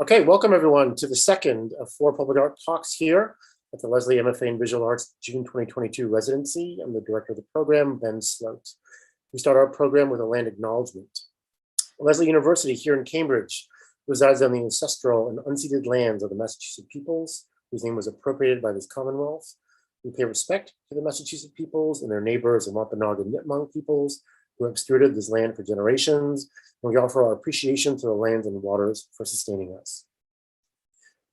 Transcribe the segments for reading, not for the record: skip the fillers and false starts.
Okay, welcome everyone to the second of 4 public art talks here at the Lsd MFA in Visual Arts June 2022 residency. I'm the director of the program, Ben Sloat. We start our program with a land acknowledgement. Lesley University here in Cambridge resides on the ancestral and unceded lands of the Massachusetts peoples, whose name was appropriated by this Commonwealth. We pay respect to the Massachusetts peoples and their neighbors and Wampanoag and Nipmuc peoples who have stewarded this land for generations, and we offer our appreciation to the lands and waters for sustaining us.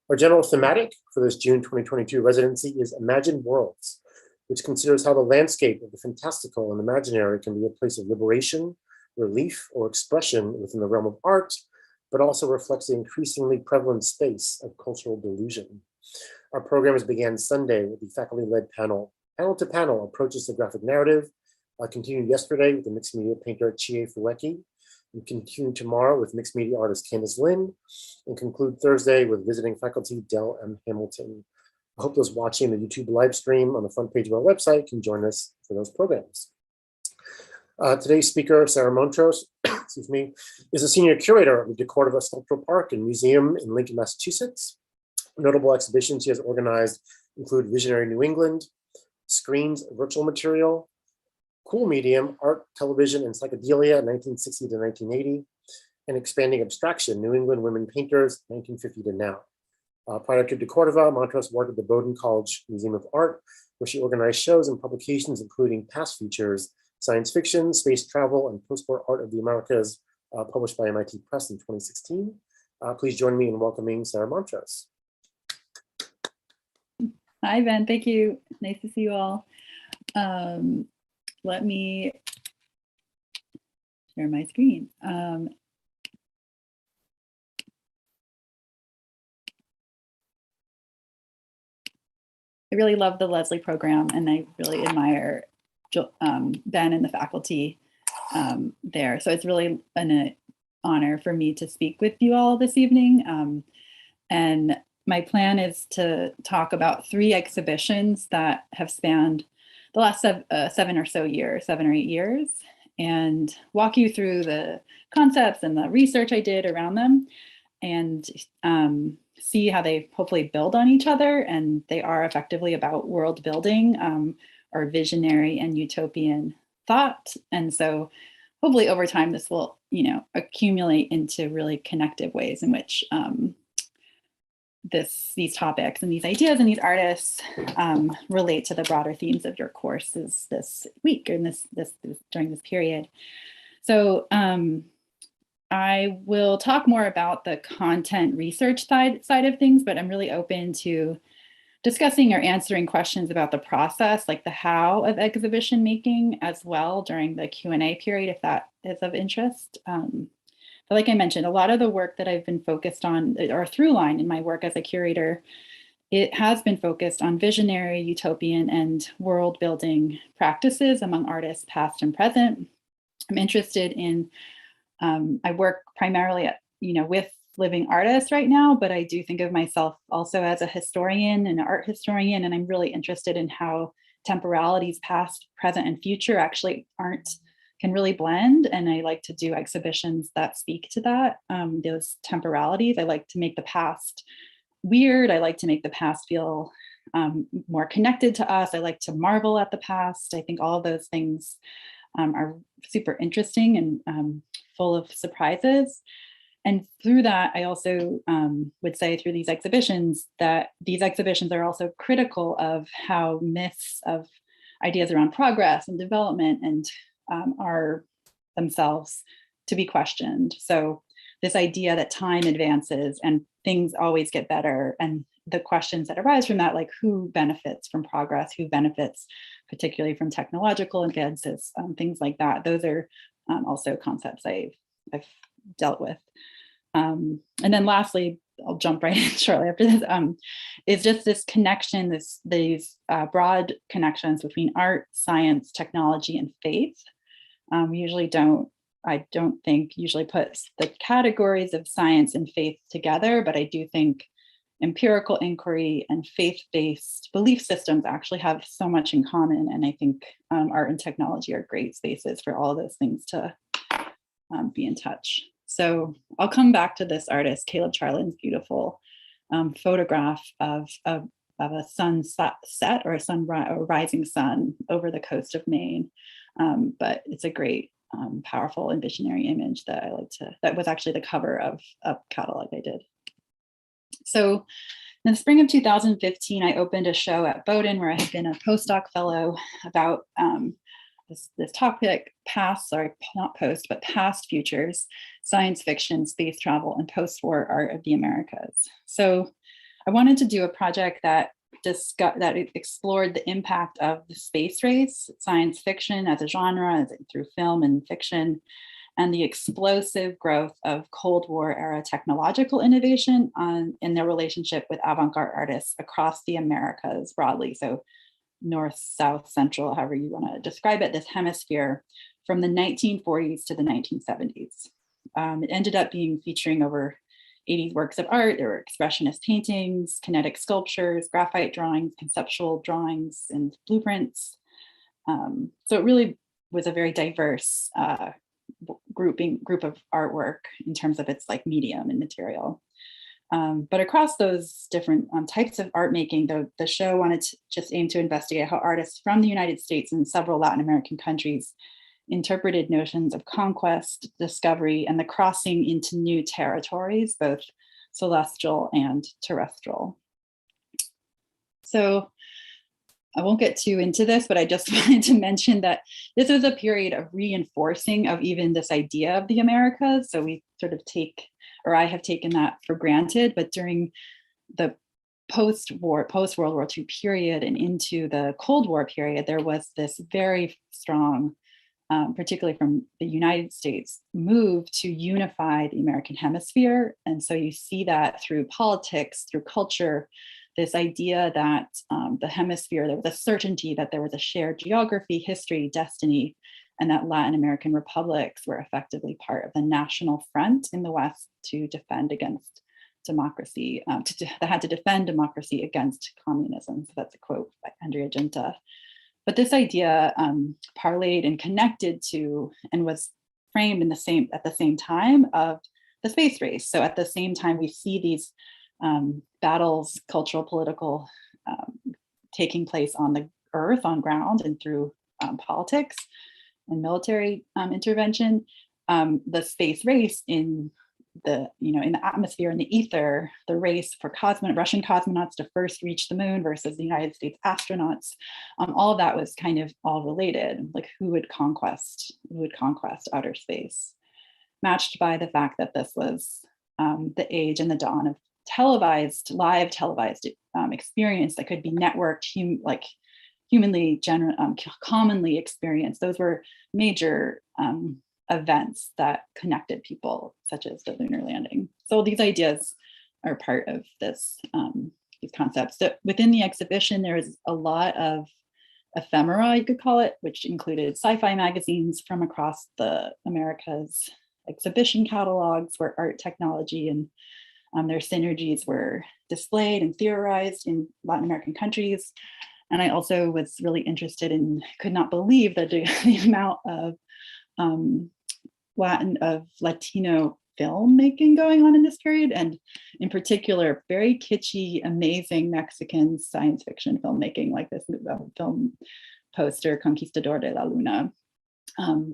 Our general thematic for this June 2022 residency is Imagined Worlds, which considers how the landscape of the fantastical and imaginary can be a place of liberation, relief, or expression within the realm of art, but also reflects the increasingly prevalent space of cultural delusion. Our programs began Sunday with the faculty-led panel to panel approaches to graphic narrative, continued yesterday with the mixed media painter Chie Fueki. We continue tomorrow with mixed media artist Candace Lynn, and conclude Thursday with visiting faculty Del M. Hamilton. I hope those watching the YouTube live stream on the front page of our website can join us for those programs. Today's speaker, Sarah Montross, excuse me, is a senior curator of the deCordova Sculptural Park and Museum in Lincoln, Massachusetts. Notable exhibitions she has organized include Visionary New England, Screens Virtual Material, Cool Medium, Art, Television, and Psychedelia, 1960 to 1980, and Expanding Abstraction, New England Women Painters, 1950 to now. Prior to deCordova, Montross worked at the Bowdoin College Museum of Art, where she organized shows and publications, including past features, Science Fiction, Space Travel, and Postwar Art of the Americas, published by MIT Press in 2016. Please join me in welcoming Sarah Montross. Hi, Ben. Thank you. Nice to see you all. Let me share my screen. I really love the Lsd program, and I really admire Ben and the faculty there. So it's really an honor for me to speak with you all this evening. And my plan is to talk about 3 exhibitions that have spanned the last 7 or 8 years, and walk you through the concepts and the research I did around them, and see how they hopefully build on each other. And they are effectively about world building or visionary and utopian thought. And so hopefully over time, this will, accumulate into really connective ways in which these topics and these ideas and these artists relate to the broader themes of your courses this week and during this period. So I will talk more about the content research side of things, but I'm really open to discussing or answering questions about the process, like the how of exhibition making as well during the Q&A period, if that is of interest. But like I mentioned, a lot of the work that I've been focused on, or through line in my work as a curator, it has been focused on visionary, utopian, and world building practices among artists past and present. I'm interested in, I work primarily with living artists right now, but I do think of myself also as a historian and an art historian, and I'm really interested in how temporalities past, present, and future actually can really blend. And I like to do exhibitions that speak to that, those temporalities. I like to make the past weird. I like to make the past feel more connected to us. I like to marvel at the past. I think all of those things are super interesting and full of surprises. And through that, I also would say through these exhibitions that these exhibitions are also critical of how myths of ideas around progress and development and are themselves to be questioned. So this idea that time advances and things always get better, and the questions that arise from that, like who benefits from progress, who benefits particularly from technological advances, things like that. Those are also concepts I've dealt with. And then lastly, I'll jump right in shortly after this, is just this connection, these broad connections between art, science, technology, and faith. I don't think usually puts the categories of science and faith together, but I do think empirical inquiry and faith-based belief systems actually have so much in common. And I think art and technology are great spaces for all of those things to be in touch. So I'll come back to this artist, Caleb Charlin's beautiful photograph of a sunset or a rising sun over the coast of Maine. But it's a great, powerful and visionary image that I like to, that was actually the cover of a catalog I did. So in the spring of 2015, I opened a show at Bowdoin where I had been a postdoc fellow about this topic, past futures, science fiction, space travel, and post-war art of the Americas. So I wanted to do a project that explored the impact of the space race, science fiction as a genre, through film and fiction, and the explosive growth of Cold War era technological innovation in their relationship with avant-garde artists across the Americas broadly. So North, South, Central, however you want to describe it, this hemisphere from the 1940s to the 1970s. It ended up featuring over 80 works of art. There were expressionist paintings, kinetic sculptures, graphite drawings, conceptual drawings, and blueprints. So it really was a very diverse group of artwork in terms of its like medium and material. But across those different types of art making, the show wanted to just aim to investigate how artists from the United States and several Latin American countries interpreted notions of conquest, discovery, and the crossing into new territories, both celestial and terrestrial. So I won't get too into this, but I just wanted to mention that this is a period of reinforcing of even this idea of the Americas. So we sort of I have taken that for granted, but during the post-World War II period and into the Cold War period, there was this very strong, particularly from the United States, move to unify the American hemisphere. And so you see that through politics, through culture, this idea that the hemisphere, there was a certainty that there was a shared geography, history, destiny, and that Latin American republics were effectively part of the national front in the West to defend against democracy, that had to defend democracy against communism. So that's a quote by Andrea Junta. But this idea parlayed and connected to and was framed at the same time of the space race. So at the same time, we see these battles, cultural, political, taking place on the earth, on ground, and through politics and military intervention. The space race in the atmosphere, in the ether, the race for Russian cosmonauts to first reach the moon versus the United States astronauts, all of that was kind of all related, like who would conquest outer space, matched by the fact that this was the age and the dawn of live televised experience that could be networked, commonly experienced. Those were major events that connected people, such as the lunar landing. So these ideas are part of these concepts. So within the exhibition, there is a lot of ephemera, you could call it, which included sci-fi magazines from across the Americas, exhibition catalogs where art, technology, and their synergies were displayed and theorized in Latin American countries. And I also was really interested in, could not believe the amount of Latino filmmaking going on in this period, and in particular, very kitschy, amazing Mexican science fiction filmmaking, like this film poster, Conquistador de la Luna.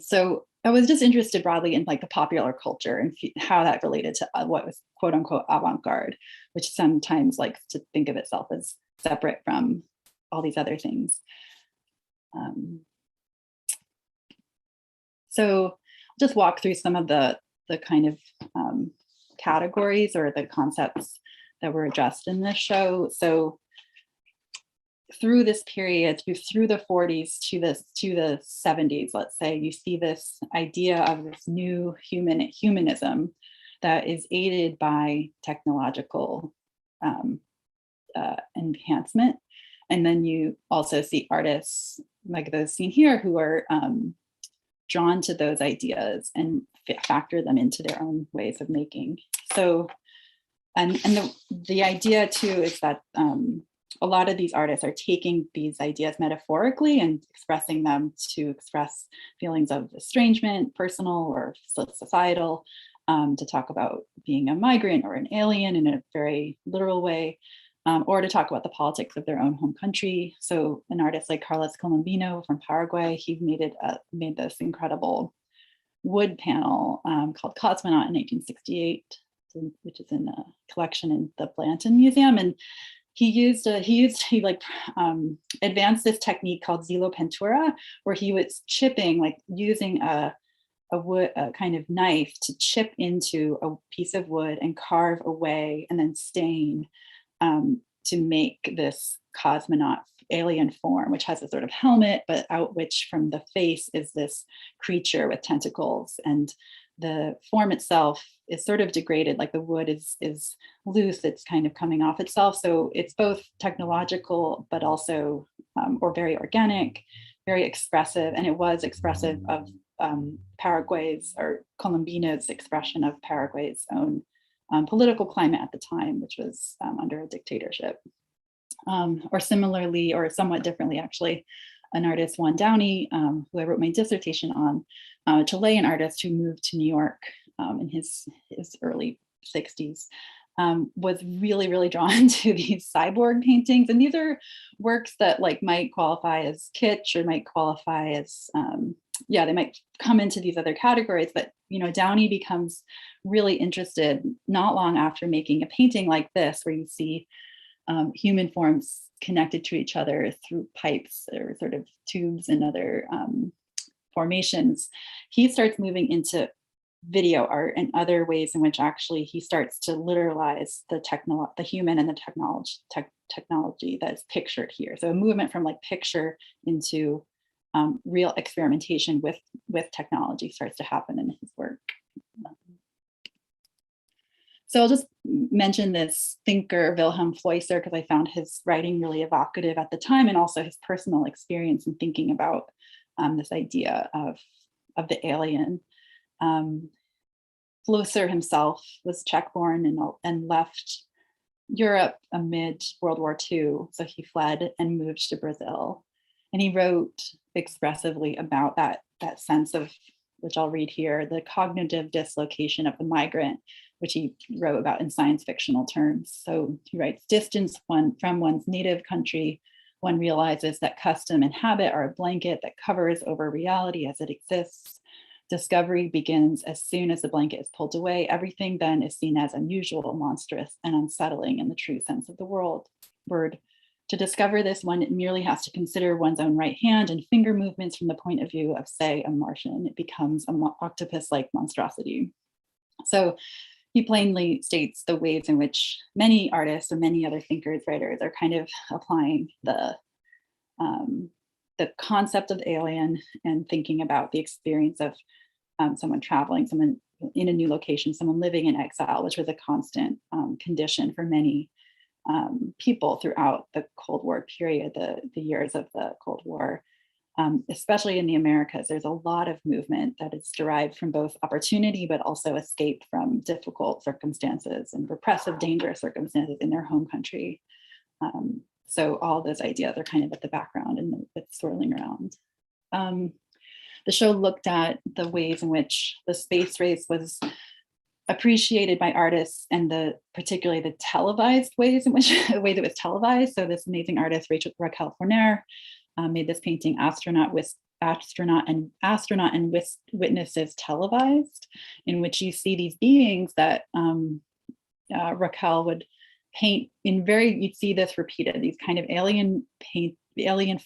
So I was just interested broadly in like the popular culture and how that related to what was quote unquote avant-garde, which sometimes likes to think of itself as separate from all these other things. So I'll just walk through some of the kind of categories or the concepts that were addressed in this show. So through this period, through the 40s to the 70s, let's say, you see this idea of this new humanism that is aided by technological enhancement. And then you also see artists like those seen here who are drawn to those ideas and factor them into their own ways of making. So, and the idea too is that a lot of these artists are taking these ideas metaphorically and expressing them to express feelings of estrangement, personal or societal, to talk about being a migrant or an alien in a very literal way, or to talk about the politics of their own home country. So an artist like Carlos Colombino from Paraguay, he made this incredible wood panel called Cosmonaut in 1968, which is in a collection in the Blanton Museum. And he advanced this technique called xylopintura, where he was chipping, like using a kind of knife to chip into a piece of wood and carve away and then stain to make this cosmonaut alien form, which has a sort of helmet, but out which from the face is this creature with tentacles. And the form itself is sort of degraded, like the wood is loose, it's kind of coming off itself. So it's both technological, but also, or very organic, very expressive. And it was expressive of Paraguay's, or Colombino's expression of Paraguay's own political climate at the time, which was under a dictatorship. Or similarly, or somewhat differently actually, an artist, Juan Downey, who I wrote my dissertation on, a Chilean artist who moved to New York in his early 60s, was really, really drawn to these cyborg paintings. And these are works that like might qualify as kitsch or might qualify as, they might come into these other categories, but Downey becomes really interested not long after making a painting like this, where you see human forms connected to each other through pipes or sort of tubes and other formations. He starts moving into video art and other ways in which actually he starts to literalize the human and the technology that's pictured here. So a movement from like picture into real experimentation with technology starts to happen in his work. So I'll just mention this thinker, Wilhelm Fleischer, because I found his writing really evocative at the time, and also his personal experience in thinking about this idea of the alien. Fleischer himself was Czech-born and left Europe amid World War II. So he fled and moved to Brazil. And he wrote expressively about that sense of, which I'll read here, the cognitive dislocation of the migrant, which he wrote about in science fictional terms. So he writes, distance from one's native country, one realizes that custom and habit are a blanket that covers over reality as it exists. Discovery begins as soon as the blanket is pulled away. Everything then is seen as unusual, monstrous, and unsettling in the true sense of the word. To discover this, one merely has to consider one's own right hand and finger movements from the point of view of, say, a Martian. It becomes an octopus-like monstrosity. So he plainly states the ways in which many artists or many other thinkers, writers are kind of applying the concept of the alien and thinking about the experience of someone traveling, someone in a new location, someone living in exile, which was a constant condition for many people throughout the Cold War period, the years of the Cold War. Especially in the Americas, there's a lot of movement that is derived from both opportunity, but also escape from difficult circumstances and repressive, dangerous circumstances in their home country. So all those ideas are kind of at the background and it's swirling around. The show looked at the ways in which the space race was appreciated by artists, and particularly the televised ways in which the way that it was televised. So this amazing artist, Raquel Forner, made this painting, Astronaut and Witnesses Televised, in which you see these beings that Raquel would paint you'd see this repeated, these kind of alien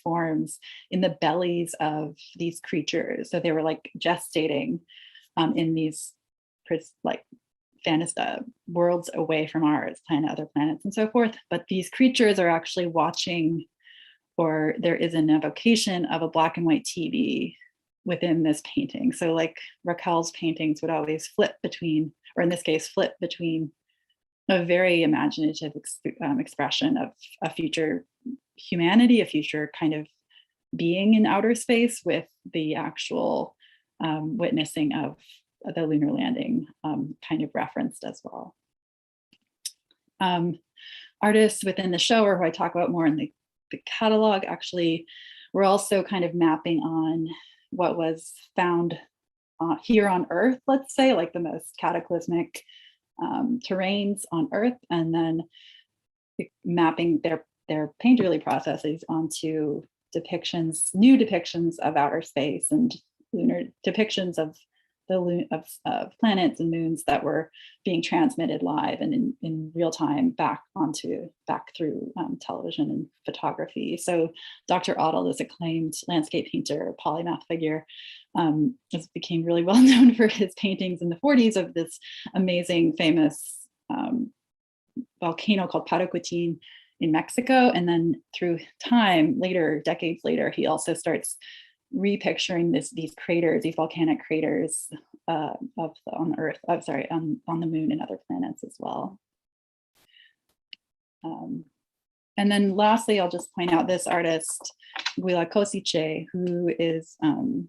forms in the bellies of these creatures. So they were like gestating in these like worlds away from ours, other planets and so forth. But these creatures are actually watching, or there is an evocation of a black and white TV within this painting. So like Raquel's paintings would always flip between a very imaginative expression of a future humanity, a future kind of being in outer space, with the actual witnessing of the lunar landing kind of referenced as well. Artists within the show, or who I talk about more in the catalog, actually, we're also kind of mapping on what was found here on Earth, let's say, like the most cataclysmic terrains on Earth, and then mapping their painterly processes onto new depictions of outer space and lunar depictions of of planets and moons that were being transmitted live and in real time back through television and photography. So Dr. Otto, this acclaimed landscape painter, polymath figure, just became really well known for his paintings in the 40s of this amazing, famous volcano called Paracutin in Mexico. And then through time, decades later, he also starts repicturing these craters, these volcanic craters on the moon and other planets as well. And then lastly, I'll just point out this artist, Guila Kosice, who is, sorry,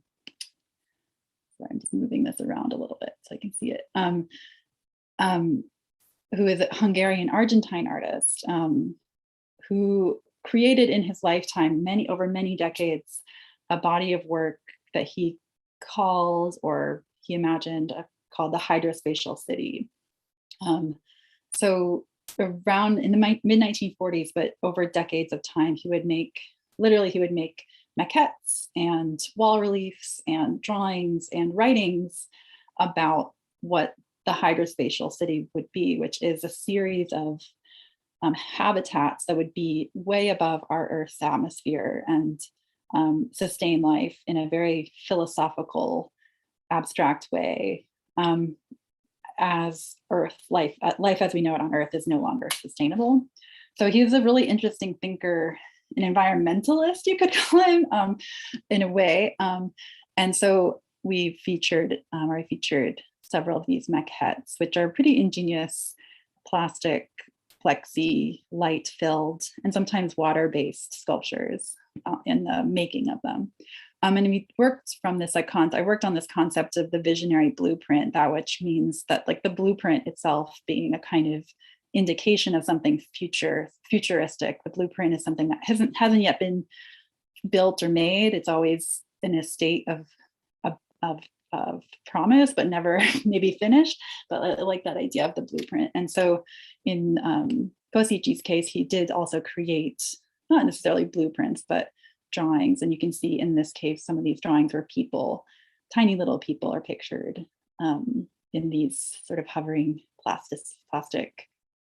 I'm just moving this around a little bit so I can see it, who is a Hungarian-Argentine artist who created in his lifetime, over many decades, a body of work that he imagined called the hydrospatial city. So around in the mid-1940s, but over decades of time, he would make maquettes and wall reliefs and drawings and writings about what the hydrospatial city would be, which is a series of habitats that would be way above our Earth's atmosphere and sustain life in a very philosophical, abstract way, as life as we know it on Earth is no longer sustainable. So he was a really interesting thinker, an environmentalist, you could call him, in a way. And so I featured several of these maquettes, which are pretty ingenious, plastic, plexi, light-filled, and sometimes water-based sculptures in the making of them. And we worked from this, I worked on this concept of the visionary blueprint, which means that like the blueprint itself being a kind of indication of something futuristic. The blueprint is something that hasn't yet been built or made. It's always in a state of promise, but never maybe finished. But I like that idea of the blueprint. And so in Kosice's case, he did also create not necessarily blueprints, but drawings. And you can see in this case, some of these drawings where tiny little people are pictured in these sort of hovering plastic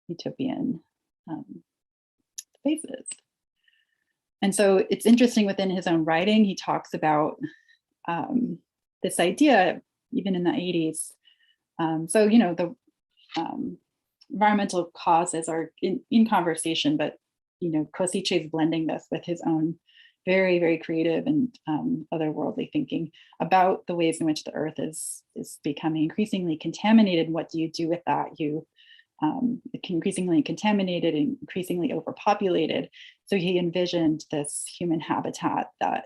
utopian spaces. And so it's interesting within his own writing, he talks about this idea, even in the 80s. So, the environmental causes are in conversation, but, Kosice is blending this with his own very, very creative and otherworldly thinking about the ways in which the Earth is becoming increasingly contaminated. What do you do with that? Increasingly contaminated and increasingly overpopulated. So he envisioned this human habitat that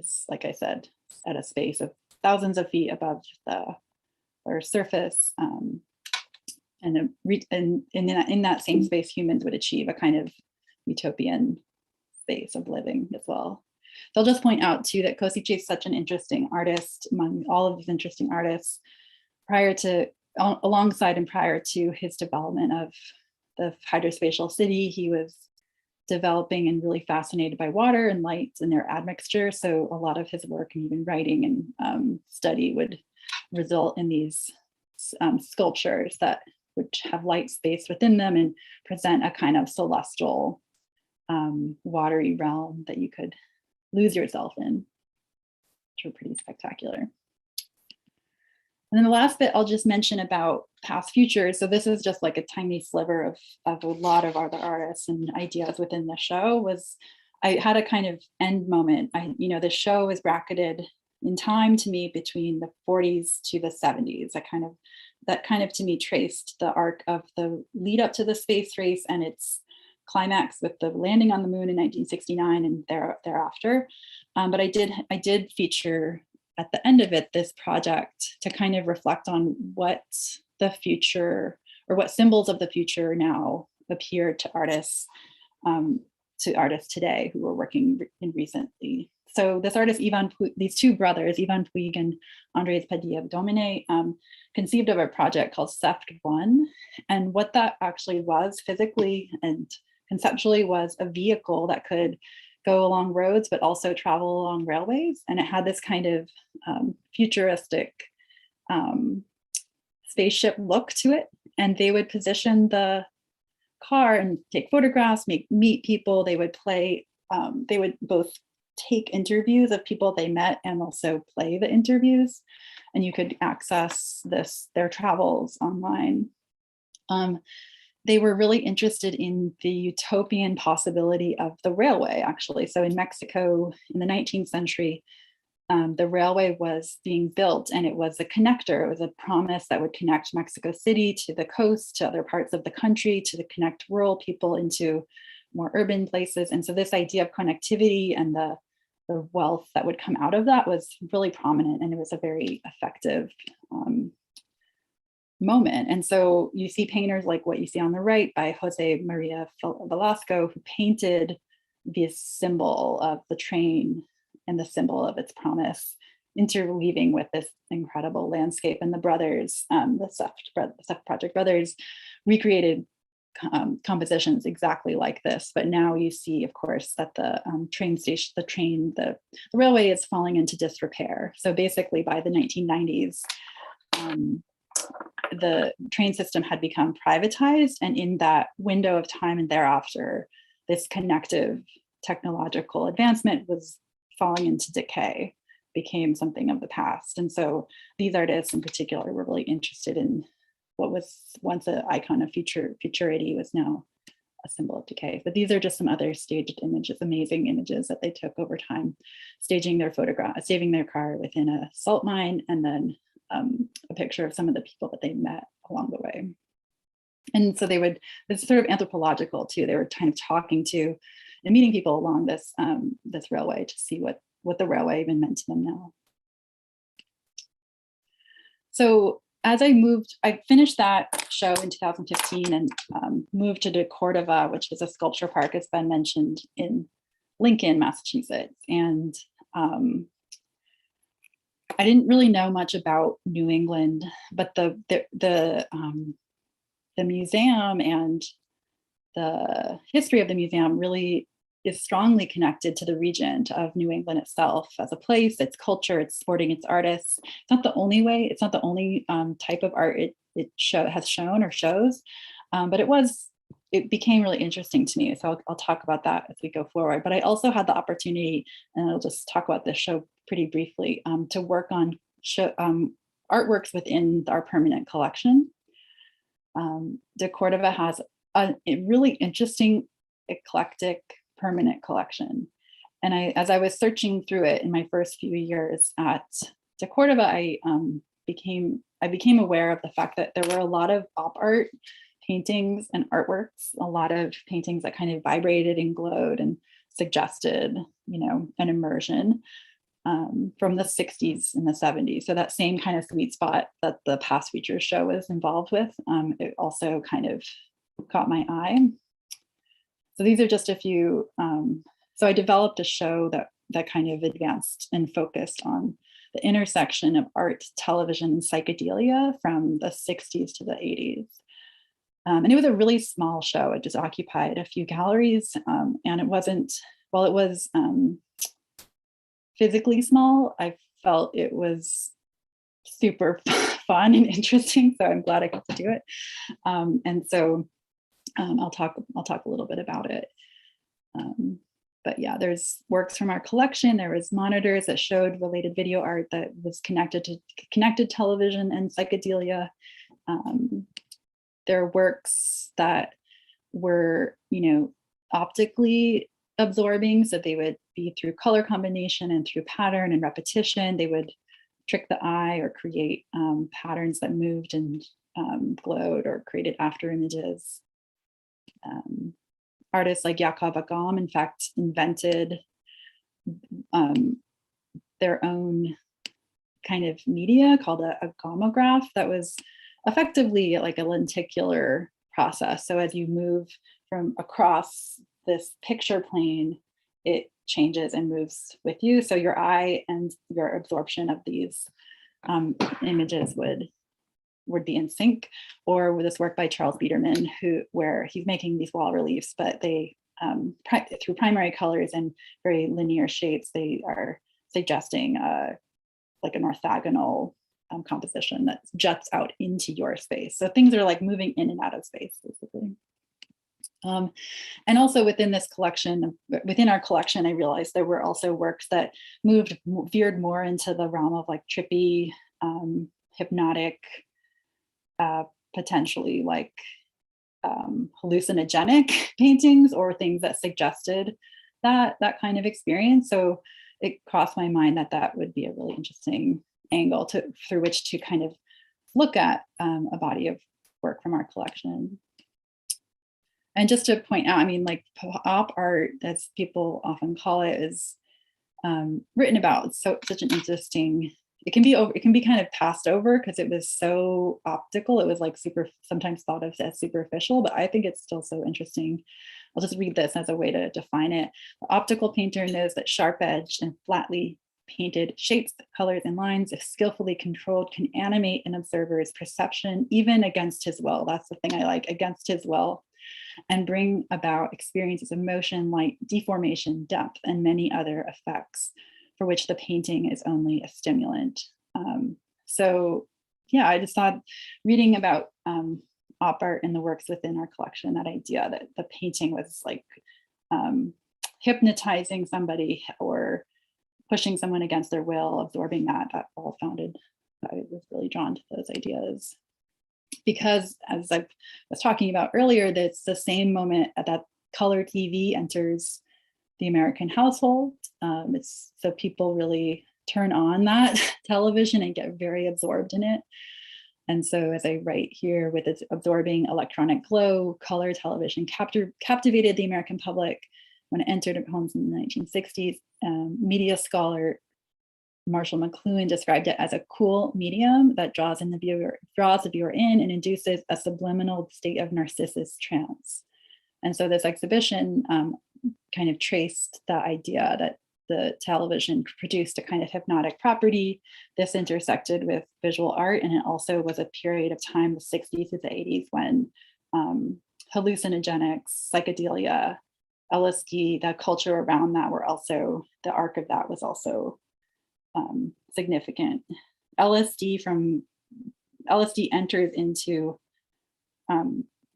is, like I said, at a space of thousands of feet above the Earth's surface. And in that same space, humans would achieve a kind of utopian space of living as well. So I'll just point out too that Kosice is such an interesting artist among all of these interesting artists. Alongside and prior to his development of the hydrospatial city, he was developing and really fascinated by water and light and their admixture. So a lot of his work and even writing and study would result in these sculptures that would have light space within them and present a kind of celestial watery realm that you could lose yourself in, which are pretty spectacular. And then the last bit I'll just mention about past futures. So this is just like a tiny sliver of a lot of other artists and ideas within the show. Was I had a kind of end moment. The show is bracketed in time to me between the 40s to the 70s. That kind of to me traced the arc of the lead up to the space race and its climax with the landing on the moon in 1969 and thereafter. But I did feature at the end of it this project to kind of reflect on what the future or what symbols of the future now appear to artists to artists today who were working in recently. So this artist, these two brothers, Ivan Puig and Andres Padilla Domine, conceived of a project called Seft 1. And what that actually was physically and conceptually was a vehicle that could go along roads, but also travel along railways. And it had this kind of futuristic spaceship look to it. And they would position the car and take photographs, meet people. They would play, they would both take interviews of people they met and also play the interviews. And you could access their travels online. They were really interested in the utopian possibility of the railway, actually. So in Mexico in the 19th century, the railway was being built, and it was a connector. It was a promise that would connect Mexico City to the coast, to other parts of the country, to connect rural people into more urban places. And so this idea of connectivity and the wealth that would come out of that was really prominent, and it was a very effective moment. And so you see painters like what you see on the right by Jose Maria Velasco, who painted this symbol of the train and the symbol of its promise, interweaving with this incredible landscape. And the brothers, the Seft Project brothers, recreated compositions exactly like this. But now you see, of course, that the the railway is falling into disrepair. So basically by the 1990s, the train system had become privatized. And in that window of time and thereafter, this connective technological advancement was falling into decay, became something of the past. And so these artists in particular were really interested in what was once an icon of futurity was now a symbol of decay. But these are just some other staged images, amazing images that they took over time, staging their photograph, saving their car within a salt mine, and then a picture of some of the people that they met along the way. And so it's sort of anthropological too. They were kind of talking to and meeting people along this railway to see what the railway even meant to them now. So as I finished that show in 2015 and moved to deCordova, which is a sculpture park, as Ben mentioned, in Lincoln, Massachusetts. And I didn't really know much about New England, but the museum and the history of the museum really is strongly connected to the region of New England itself as a place, its culture, its supporting its artists. It's not the only way, it's not the only type of art it has shown or shows, but it became really interesting to me. So I'll talk about that as we go forward. But I also had the opportunity, and I'll just talk about this show pretty briefly, to work on artworks within our permanent collection. deCordova has a really interesting, eclectic permanent collection. And as I was searching through it in my first few years at deCordova, I became aware of the fact that there were a lot of op art paintings and artworks, a lot of paintings that kind of vibrated and glowed and suggested, an immersion from the 60s and the 70s. So that same kind of sweet spot that the Past Features show was involved with, it also kind of caught my eye. So these are just a few. So I developed a show that kind of advanced and focused on the intersection of art, television, and psychedelia from the 60s to the 80s. And it was a really small show. It just occupied a few galleries, and it wasn't, while it was physically small, I felt it was super fun and interesting. So I'm glad I got to do it. And so I'll talk a little bit about it. But yeah, there's works from our collection. There was monitors that showed related video art that was connected to connected television and psychedelia. There are works that were, optically absorbing, so they would be through color combination and through pattern and repetition. They would trick the eye or create patterns that moved and glowed or created after images. Artists like Jakob Agam, in fact, invented their own kind of media called a gamograph that was effectively like a lenticular process. So as you move from across this picture plane, it changes and moves with you. So your eye and your absorption of these images would be in sync. Or with this work by Charles Biederman, where he's making these wall reliefs, but they through primary colors and very linear shapes, they are suggesting like an orthogonal composition that juts out into your space. So things are like moving in and out of space, basically. And also within this collection, within our collection, I realized there were also works that veered more into the realm of like trippy, hypnotic, potentially like hallucinogenic paintings, or things that suggested that kind of experience. So it crossed my mind that that would be a really interesting angle through which to kind of look at a body of work from our collection. And just to point out, I mean, like op art, as people often call it, is written about. So such an interesting. It can be kind of passed over because it was so optical. It was like sometimes thought of as superficial, but I think it's still so interesting. I'll just read this as a way to define it. The optical painter knows that sharp-edged and flatly painted shapes, colors, and lines, if skillfully controlled, can animate an observer's perception even against his will. That's the thing I like, against his will, and bring about experiences of motion, light, deformation, depth, and many other effects for which the painting is only a stimulant. So yeah, I just thought reading about op art and the works within our collection, that idea that the painting was like hypnotizing somebody or pushing someone against their will, absorbing that all founded, I was really drawn to those ideas. Because as I was talking about earlier, that's the same moment that color TV enters the American household. So people really turn on that television and get very absorbed in it. And so as I write here, with its absorbing electronic glow, color television captivated the American public when it entered homes in the 1960s. Media scholar Marshall McLuhan described it as a cool medium that draws the viewer in and induces a subliminal state of narcissus trance. And so this exhibition kind of traced the idea that the television produced a kind of hypnotic property. This intersected with visual art, and it also was a period of time, the 60s to the 80s, when hallucinogenics, psychedelia, LSD, the culture around that were also, the arc of that was also significant. LSD enters into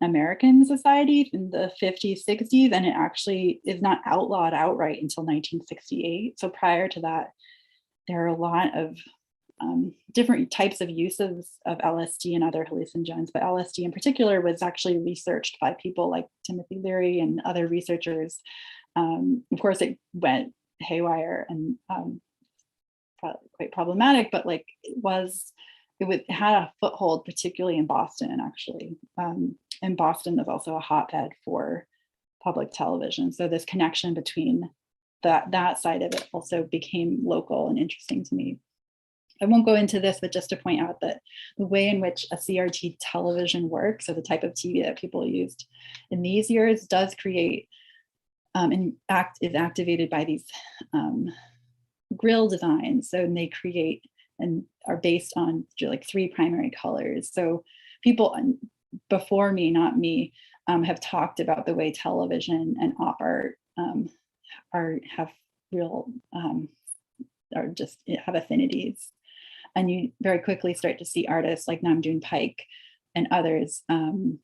American society in the 50s, 60s, and it actually is not outlawed outright until 1968. So prior to that, there are a lot of different types of uses of LSD and other hallucinogens, but LSD in particular was actually researched by people like Timothy Leary and other researchers. Of course, it went haywire and quite problematic, but like it had a foothold, particularly in Boston, actually. And Boston is also a hotbed for public television. So this connection between that side of it also became local and interesting to me. I won't go into this, but just to point out that the way in which a CRT television works, or the type of TV that people used in these years, does create and is activated by these grill designs. So they create and are based on like 3 primary colors. So people before me, not me, have talked about the way television and op art have affinities. And you very quickly start to see artists like Namjoon Paik and others,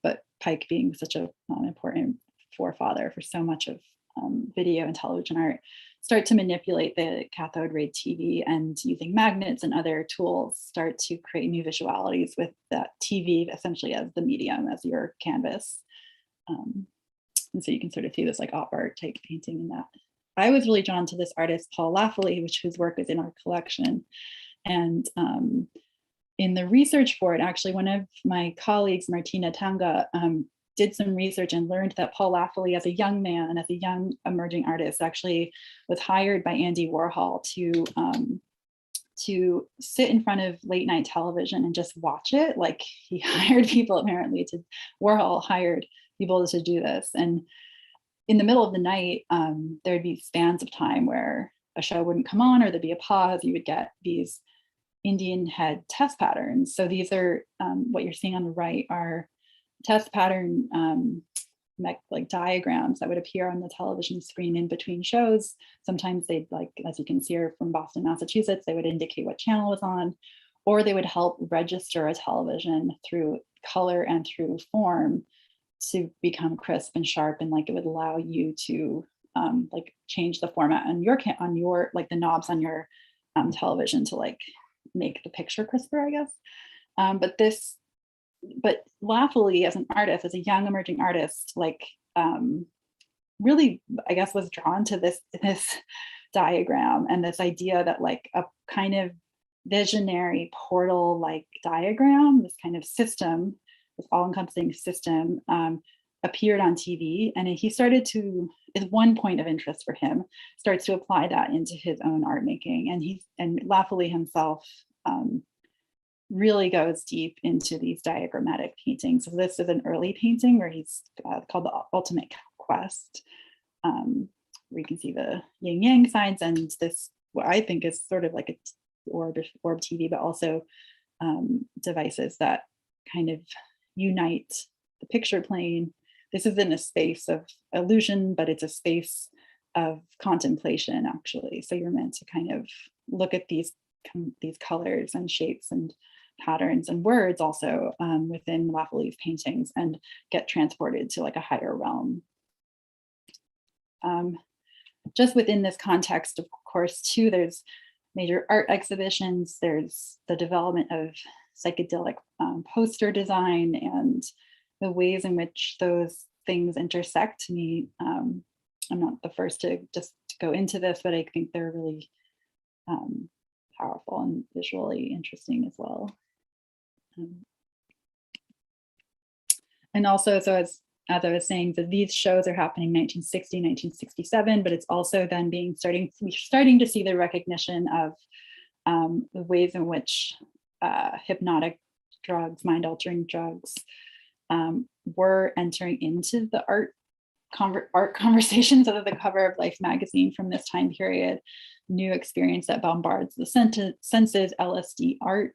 but Paik being such an important forefather for so much of video and television art, start to manipulate the cathode ray TV, and using magnets and other tools start to create new visualities with that TV essentially as the medium, as your canvas. And so you can sort of see this like op art type painting in that. I was really drawn to this artist, Paul Lafley, whose work is in our collection. And in the research for it, actually, one of my colleagues, Martina Tanga, did some research and learned that Paul Lafley, as a young man, as a young emerging artist, actually was hired by Andy Warhol to sit in front of late night television and just watch it. Like he hired people, apparently, Warhol hired people to do this. And in the middle of the night, there'd be spans of time where a show wouldn't come on, or there'd be a pause. You would get these Indian head test patterns. So these are what you're seeing on the right are test pattern like diagrams that would appear on the television screen in between shows. Sometimes they'd, like, as you can see here from Boston, Massachusetts, they would indicate what channel was on, or they would help register a television through color and through form to become crisp and sharp, and like it would allow you to like change the format on your like the knobs on your television to like make the picture crisper, I guess. But Lafley, as an artist, as a young emerging artist, like really, I guess, was drawn to this diagram and this idea that like a kind of visionary portal like diagram, this kind of system, this all-encompassing system, appeared on TV, and he started to, is one point of interest for him, starts to apply that into his own art making, and Lafley himself really goes deep into these diagrammatic paintings. So this is an early painting where he's called The Ultimate Quest, where you can see the yin yang signs, and this, what I think is sort of like a orb TV, but also devices that kind of unite the picture plane. This is in a space of illusion, but it's a space of contemplation, actually. So you're meant to kind of look at these colors and shapes and patterns and words also within Lafley's paintings and get transported to like a higher realm. Just within this context, of course, too, there's major art exhibitions, there's the development of psychedelic poster design, and the ways in which those things intersect. To me, I'm not the first to just go into this, but I think they're really powerful and visually interesting as well. And also, so as I was saying, that these shows are happening 1960, 1967, but it's also then we're starting to see the recognition of the ways in which hypnotic drugs, mind-altering drugs, were entering into the art conversations of the cover of Life magazine from this time period. New experience that bombards the senses, Lsd Art.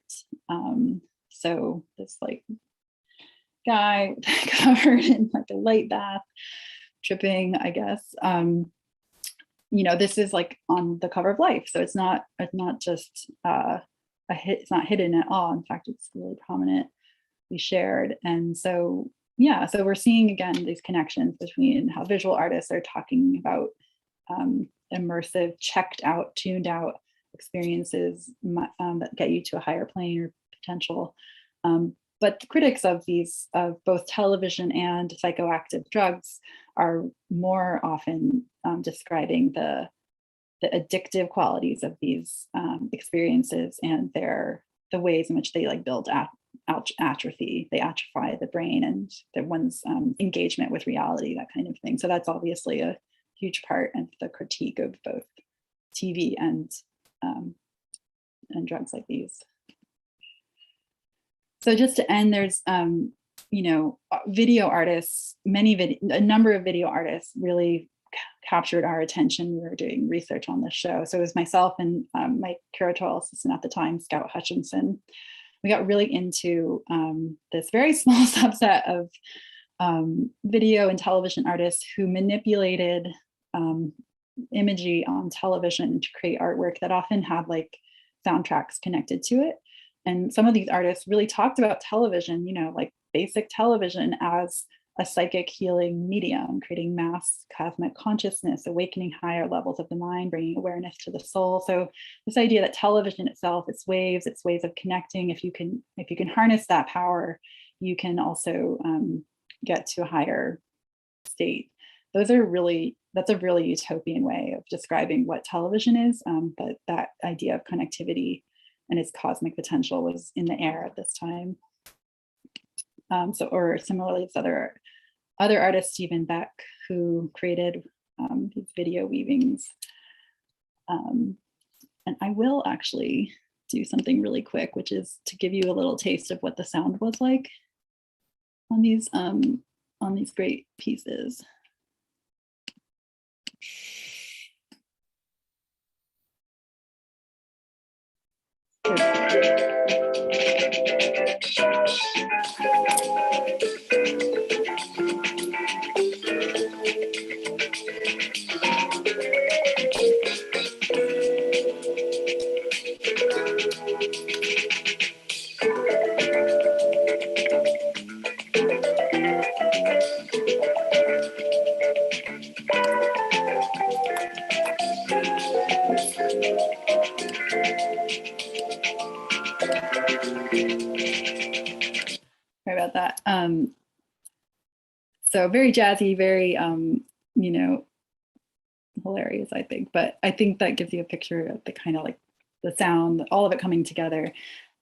So this like guy covered in like a light bath, tripping, I guess. You know, this is like on the cover of Life, so it's not just it's not hidden at all. In fact, it's really prominently shared. And so, yeah, so we're seeing again these connections between how visual artists are talking about immersive, checked out, tuned out experiences that get you to a higher plane or potential. But the critics of these, of both television and psychoactive drugs, are more often describing the addictive qualities of these experiences and the ways in which they like build atrophy. They atrophy the brain and one's engagement with reality, that kind of thing. So that's obviously a huge part of the critique of both TV and drugs like these. So just to end, there's you know, video artists, a number of video artists really captured our attention. We were doing research on this show. So it was myself and my curatorial assistant at the time, Scout Hutchinson. We got really into this very small subset of video and television artists who manipulated imagery on television to create artwork that often had like soundtracks connected to it. And some of these artists really talked about television, you know, like basic television as a psychic healing medium, creating mass cosmic consciousness, awakening higher levels of the mind, bringing awareness to the soul. So this idea that television itself, its ways of connecting, if you can harness that power, you can also get to a higher state. That's a really utopian way of describing what television is, but that idea of connectivity and its cosmic potential was in the air at this time. Or similarly, it's other artists, Stephen Beck, who created these video weavings. And I will actually do something really quick, which is to give you a little taste of what the sound was like on these great pieces. So very jazzy, very, you know, hilarious, I think. But I think that gives you a picture of the kind of like the sound, all of it coming together.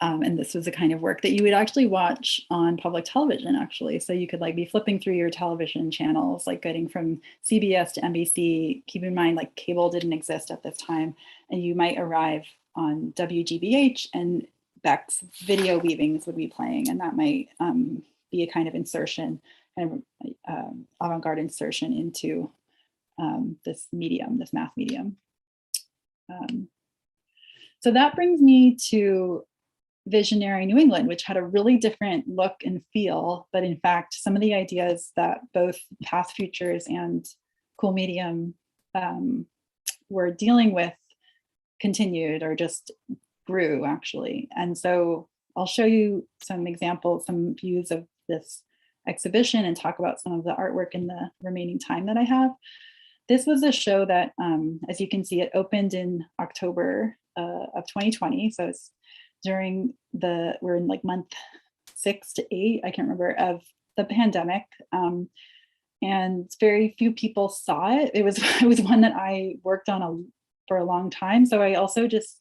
And this was the kind of work that you would actually watch on public television, actually. So you could like be flipping through your television channels, like getting from CBS to NBC. Keep in mind, like cable didn't exist at this time. And you might arrive on WGBH and Beck's video Weavings would be playing. And that might be a kind of insertion, kind of avant-garde insertion into this medium, this mass medium. So that brings me to Visionary New England, which had a really different look and feel, but in fact, some of the ideas that both Past Futures and Cool Medium were dealing with continued or just grew, actually. And so I'll show you some examples, some views of this exhibition and talk about some of the artwork in the remaining time that I have. This was a show that, as you can see, it opened in October of 2020. So it's during we're in like month 6 to 8, I can't remember, of the pandemic. And very few people saw it. It was one that I worked on for a long time. So I also just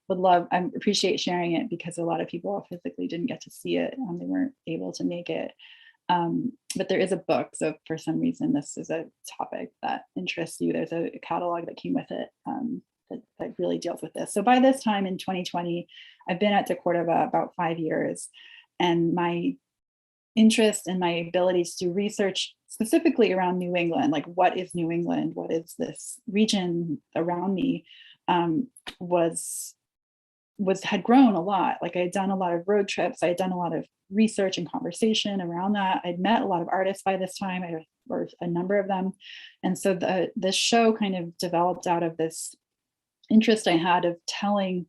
I appreciate sharing it because a lot of people physically didn't get to see it. They weren't able to make it. But there is a book. So for some reason, this is a topic that interests you. There's a catalog that came with it that really deals with this. So by this time in 2020, I've been at deCordova about 5 years, and my interest and my abilities to research specifically around New England, like what is New England? What is this region around me? Had grown a lot. Like I had done a lot of road trips. I had done a lot of research and conversation around that. I'd met a lot of artists by this time, or a number of them. And so this show kind of developed out of this interest I had of telling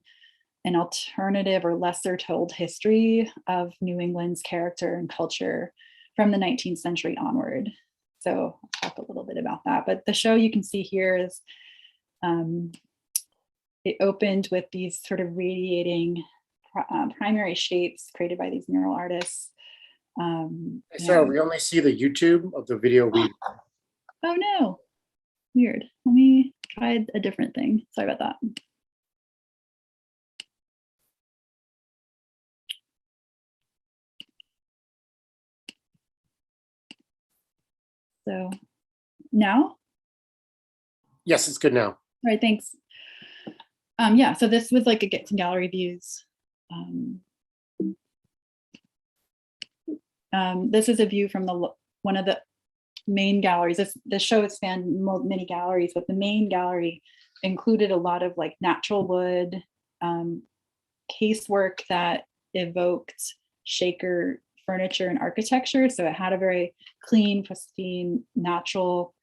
an alternative or lesser told history of New England's character and culture from the 19th century onward. So I'll talk a little bit about that. But the show you can see here is, it opened with these sort of radiating primary shapes created by these mural artists. Sarah, we only see the YouTube of the video. Oh no, weird. Let me try a different thing. Sorry about that. So now? Yes, it's good now. All right, thanks. Yeah, so this was like a get some gallery views. This is a view from one of the main galleries. This show has spanned many galleries, but the main gallery included a lot of like natural wood casework that evoked Shaker furniture and architecture. So it had a very clean, pristine, natural,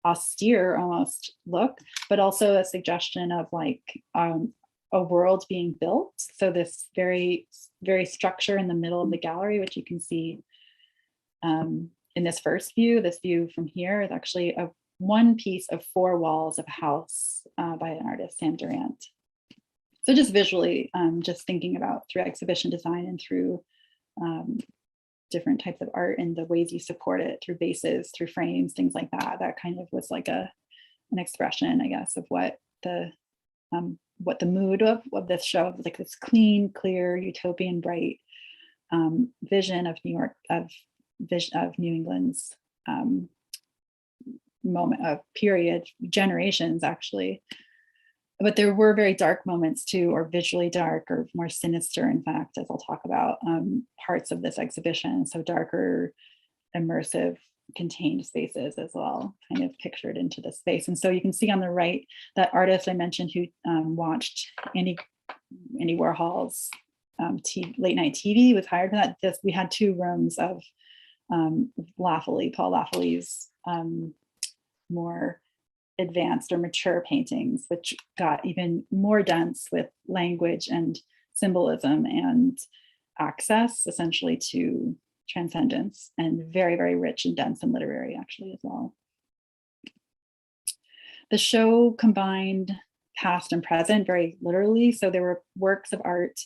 austere almost look, but also a suggestion of like a world being built. So this very, very structure in the middle of the gallery, which you can see in this first view. This view from here is actually one piece of 4 walls of a house by an artist, Sam Durant. So just visually, just thinking about through exhibition design and through different types of art and the ways you support it through bases, through frames, things like that. That kind of was like an expression, I guess, of what the mood of this show was, like this clean, clear, utopian, bright vision of New York, of New England's moment of period, generations actually. But there were very dark moments too, or visually dark, or more sinister, in fact, as I'll talk about parts of this exhibition. So darker, immersive, contained spaces as well, kind of pictured into the space. And so you can see on the right, that artist I mentioned who watched Andy Warhol's late night TV was hired for that. We had 2 rooms of Paul Lafley's more advanced or mature paintings, which got even more dense with language and symbolism and access essentially to transcendence, and very, very rich and dense and literary actually as well. The show combined past and present very literally. So there were works of art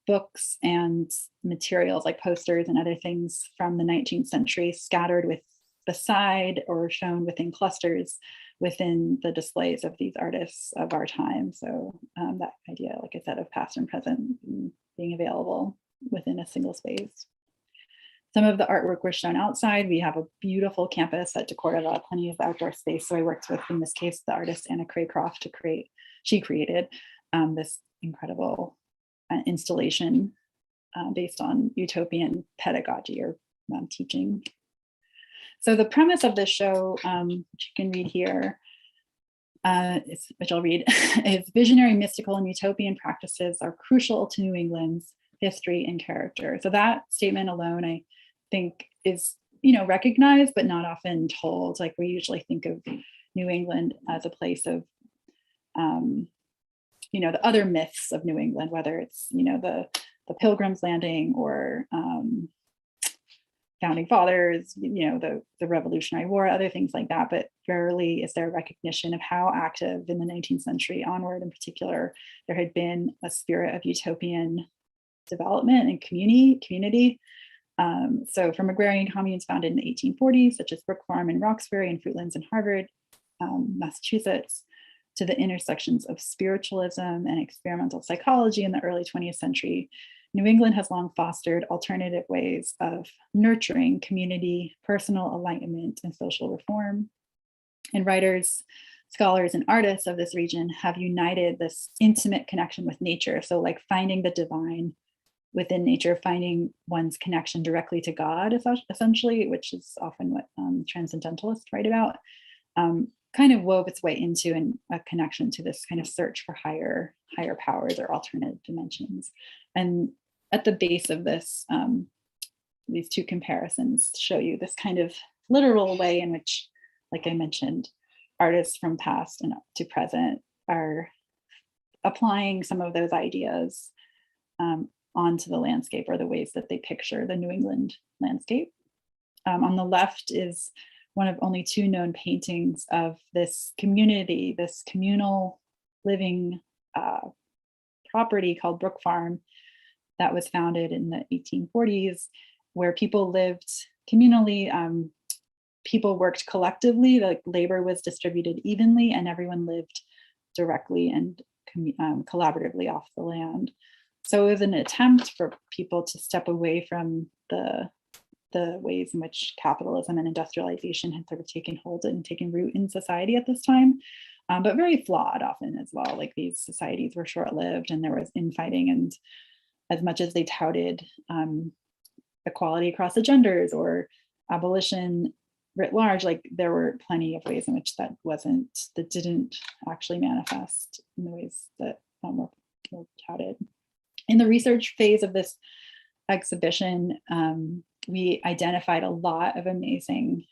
books and materials like posters and other things from the 19th century scattered with beside or shown within clusters within the displays of these artists of our time. So that idea, like I said, of past and present being available within a single space. Some of the artwork was shown outside. We have a beautiful campus at deCordova, plenty of outdoor space. So I worked with, in this case, the artist Anna Craycroft to create, she created this incredible installation based on utopian pedagogy or teaching. So the premise of this show, which you can read here, which I'll read, is visionary, mystical, and utopian practices are crucial to New England's history and character. So that statement alone, I think, is recognized but not often told. Like, we usually think of New England as a place of the other myths of New England, whether it's the Pilgrim's Landing or Founding Fathers, the Revolutionary War, other things like that, but rarely is there recognition of how active in the 19th century onward in particular there had been a spirit of utopian development and community. So from agrarian communes founded in the 1840s, such as Brook Farm in Roxbury and Fruitlands in Harvard, Massachusetts, to the intersections of spiritualism and experimental psychology in the early 20th century, New England has long fostered alternative ways of nurturing community, personal alignment, and social reform. And writers, scholars, and artists of this region have united this intimate connection with nature. So like finding the divine within nature, finding one's connection directly to God, essentially, which is often what transcendentalists write about, kind of wove its way into a connection to this kind of search for higher powers or alternate dimensions. And at the base of this, these two comparisons show you this kind of literal way in which, like I mentioned, artists from past and up to present are applying some of those ideas onto the landscape, or the ways that they picture the New England landscape. On the left is one of only two known paintings of this community, this communal living property called Brook Farm that was founded in the 1840s, where people lived communally, people worked collectively, like labor was distributed evenly, and everyone lived directly and collaboratively off the land. So it was an attempt for people to step away from the ways in which capitalism and industrialization had sort of taken hold and taken root in society at this time, but very flawed often as well. Like, these societies were short-lived and there was infighting, and as much as they touted equality across the genders or abolition writ large, like there were plenty of ways in which that didn't actually manifest in the ways that were touted. In the research phase of this exhibition, we identified a lot of amazing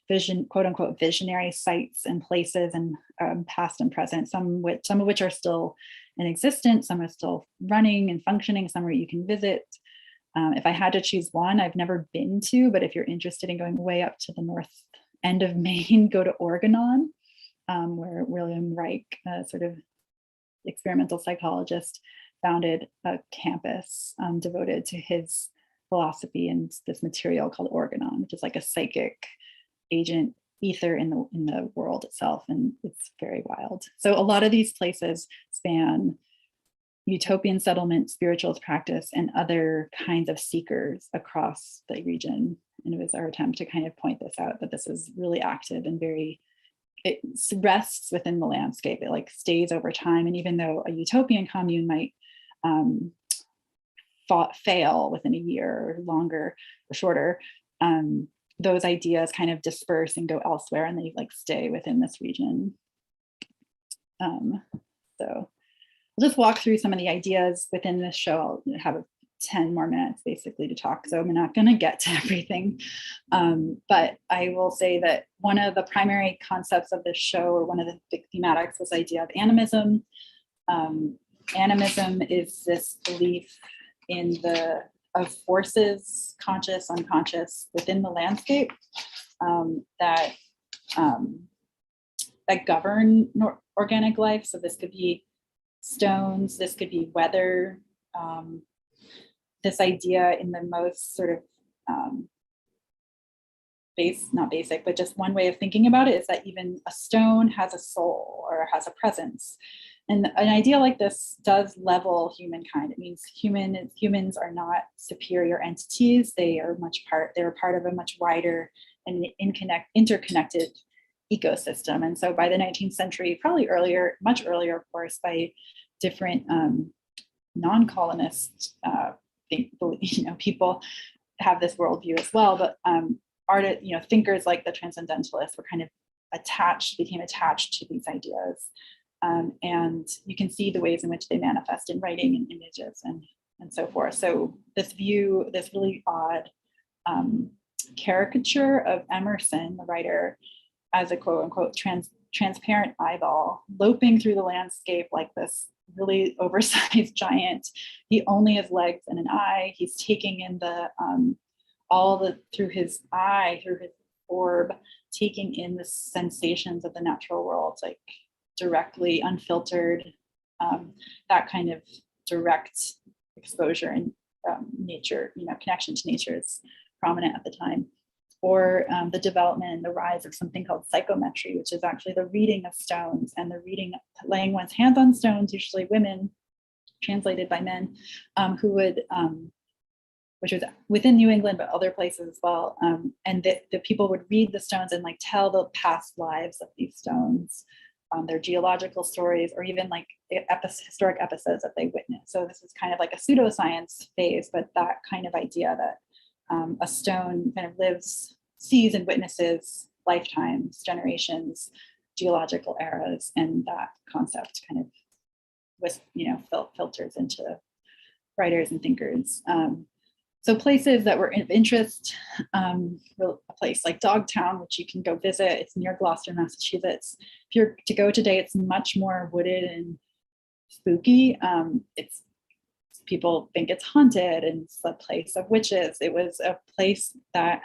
quote unquote visionary sites and places, and past and present, some of which are still in existence, some are still running and functioning, some where you can visit. If I had to choose one I've never been to, but if you're interested in going way up to the north end of Maine, go to Oregon, where William Reich, a sort of experimental psychologist, founded a campus devoted to his philosophy and this material called organon, which is like a psychic agent ether in the world itself, and it's very wild. So a lot of these places span utopian settlement, spiritualist practice, and other kinds of seekers across the region. And it was our attempt to kind of point this out, that this is really active and it rests within the landscape. It like stays over time. And even though a utopian commune might fail within a year or longer or shorter, those ideas kind of disperse and go elsewhere, and they like stay within this region. So I'll just walk through some of the ideas within this show. I'll have 10 more minutes basically to talk, so I'm not going to get to everything. But I will say that one of the primary concepts of this show, or one of the big thematics, was the idea of animism. Animism is this belief in of forces, conscious, unconscious, within the landscape that govern organic life. So this could be stones, this could be weather, this idea in the most sort of not basic, but just one way of thinking about it is that even a stone has a soul or has a presence. And an idea like this does level humankind. It means humans are not superior entities. They're part of a much wider and interconnected ecosystem. And so by the 19th century, probably earlier, much earlier, of course, by different non-colonist people have this worldview as well. But thinkers like the Transcendentalists were kind of became attached to these ideas. And you can see the ways in which they manifest in writing and images and so forth. So this really odd caricature of Emerson, the writer, as a quote unquote transparent eyeball, loping through the landscape like this really oversized giant. He only has legs and an eye. He's taking in through his eye, through his orb, taking in the sensations of the natural world, like directly, unfiltered, that kind of direct exposure and nature, connection to nature is prominent at the time. Or the development and the rise of something called psychometry, which is actually the reading of stones and laying one's hands on stones, usually women, translated by men, who would, which was within New England, but other places as well. And the people would read the stones and tell the past lives of these stones, their geological stories, or even historic episodes that they witnessed. So this is kind of like a pseudoscience phase, but that kind of idea that a stone kind of sees and witnesses lifetimes, generations, geological eras, and that concept kind of filters into writers and thinkers. So places that were of interest, a place like Dogtown, which you can go visit. It's near Gloucester, Massachusetts. If you're to go today, it's much more wooded and spooky. People think it's haunted and it's a place of witches. It was a place that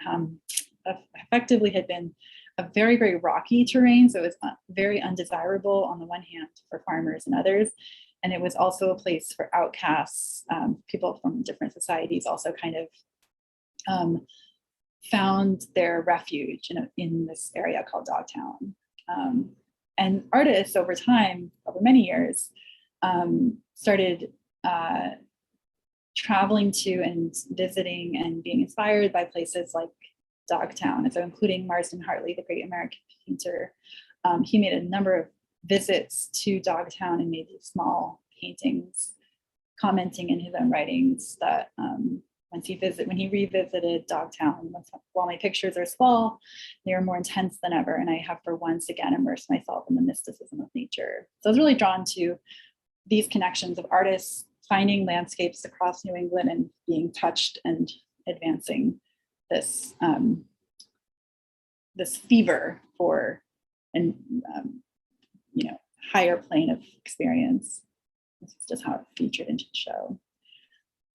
effectively had been a very, very rocky terrain. So it was very undesirable on the one hand for farmers and others. And it was also a place for outcasts. People from different societies also kind of found their refuge in this area called Dogtown. And artists over time, over many years, started traveling to and visiting and being inspired by places like Dogtown. And so including Marsden Hartley, the great American painter, he made a number of visits to Dogtown and made these small paintings, commenting in his own writings that when he revisited Dogtown, while my pictures are small, they are more intense than ever. And I have for once again immersed myself in the mysticism of nature. So I was really drawn to these connections of artists finding landscapes across New England and being touched and advancing this this fever for an higher plane of experience. This is just how it featured into the show.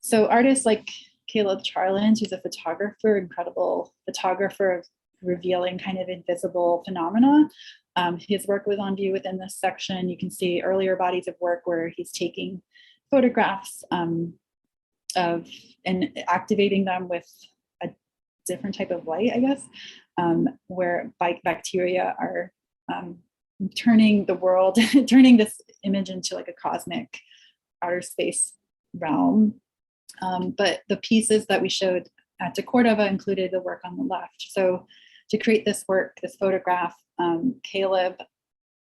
So artists like Caleb Charland, who's a photographer, incredible photographer of revealing kind of invisible phenomena. His work was on view within this section. You can see earlier bodies of work where he's taking photographs of and activating them with a different type of light, I guess, where bacteria are turning the world, turning this image into like a cosmic outer space realm. But the pieces that we showed at deCordova included the work on the left. So to create this work, this photograph, Caleb,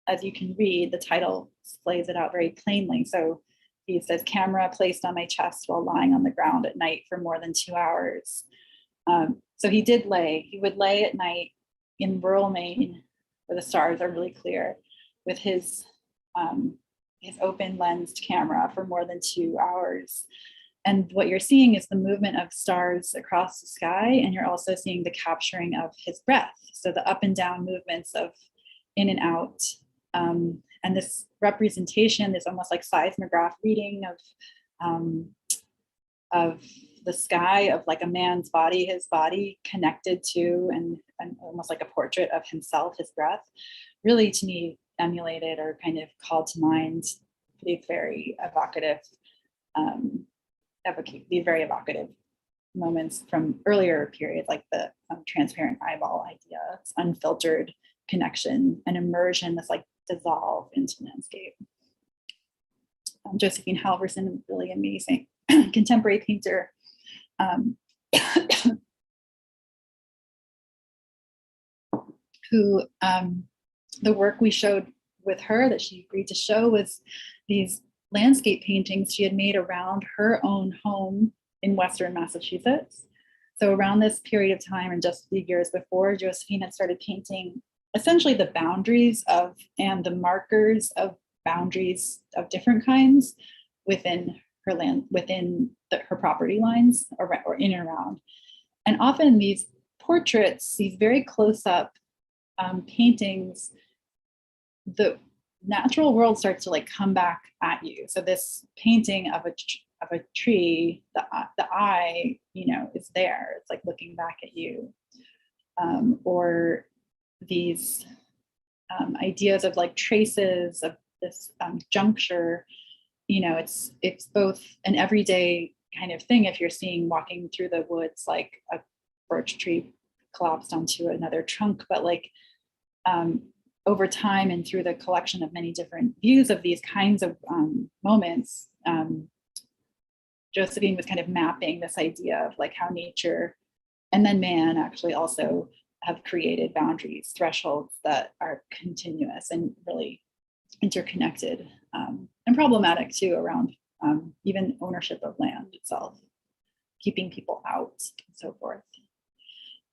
as you can read, the title displays it out very plainly. So he says, camera placed on my chest while lying on the ground at night for more than 2 hours. So he would lay at night in rural Maine where the stars are really clear with his open lensed camera for more than 2 hours. And what you're seeing is the movement of stars across the sky, and you're also seeing the capturing of his breath. So the up and down movements of in and out. And this representation is almost like seismograph reading of the sky, of like a man's body, his body connected to, and almost like a portrait of himself, his breath, really to me emulated or kind of called to mind these very evocative these very evocative moments from earlier periods, like the transparent eyeball idea, unfiltered connection and immersion, this like dissolve into landscape. Josephine Halverson, really amazing contemporary painter. Who the work we showed with her that she agreed to show was these landscape paintings she had made around her own home in Western Massachusetts. So around this period of time and just the years before, Josephine had started painting essentially the boundaries of and the markers of boundaries of different kinds within her land, within her property lines or in and around. And often these portraits, these very close-up paintings, the natural world starts to like come back at you. So this painting of a tree, the eye, you know, is there. It's like looking back at you. Or these ideas of like traces of this juncture, you know, it's both an everyday kind of thing if you're seeing walking through the woods like a birch tree collapsed onto another trunk, but like over time and through the collection of many different views of these kinds of moments, Josephine was kind of mapping this idea of like how nature and then man actually also have created boundaries, thresholds that are continuous and really interconnected and problematic too around even ownership of land itself, keeping people out and so forth.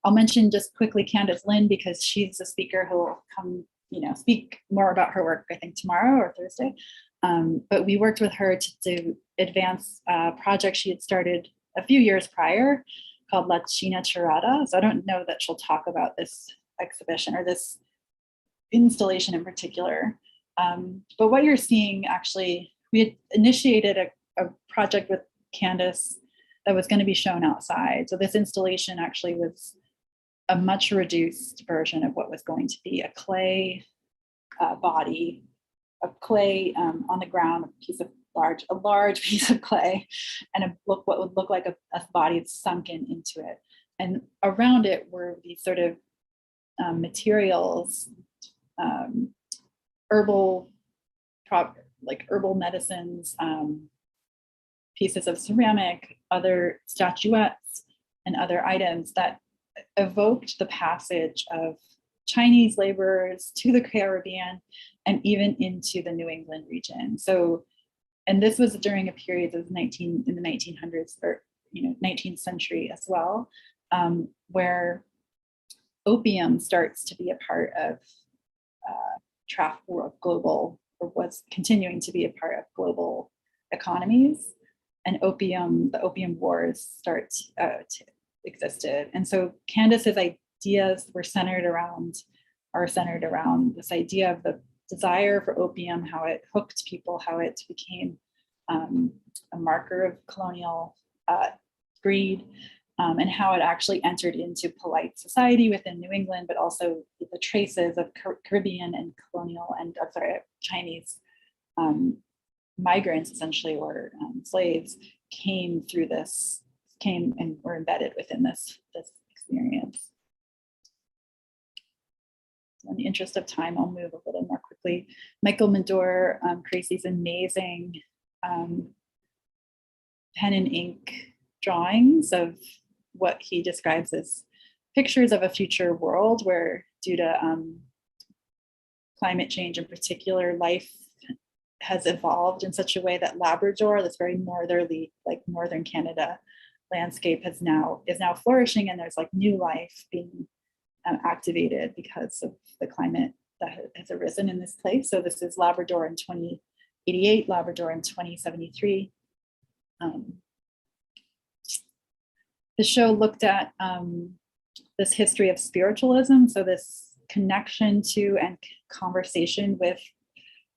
I'll mention just quickly Candace Lynn because she's a speaker who will come, you know, speak more about her work, I think tomorrow or Thursday. But we worked with her to advance a project she had started a few years prior called La China Chirada. So I don't know that she'll talk about this exhibition or this installation in particular. But what you're seeing actually, we had initiated a project with Candace that was going to be shown outside. So this installation actually was a much reduced version of what was going to be a clay body, a clay on the ground, a large piece of clay, and what would look like a body sunken into it. And around it were these sort of materials, herbal medicines, pieces of ceramic, other statuettes, and other items that evoked the passage of Chinese laborers to the Caribbean and even into the New England region. So, and this was during a period of in the 1900s or 19th century as well, where opium starts to be a part of global, or was continuing to be a part of global economies, and the opium wars existed. And so Candace's ideas were centered around this idea of the desire for opium, how it hooked people, how it became a marker of colonial greed, and how it actually entered into polite society within New England, but also the traces of Caribbean and colonial and Chinese migrants, essentially, or slaves, came and were embedded within this experience. So in the interest of time, I'll move a little more quickly. Michael Midor creates these amazing pen and ink drawings of what he describes as pictures of a future world where, due to climate change in particular, life has evolved in such a way that Labrador, this very northerly, like northern Canada landscape, is now flourishing, and there's like new life being activated because of the climate that has arisen in this place. So this is Labrador in 2088, Labrador in 2073. The show looked at this history of spiritualism, so this connection to and conversation with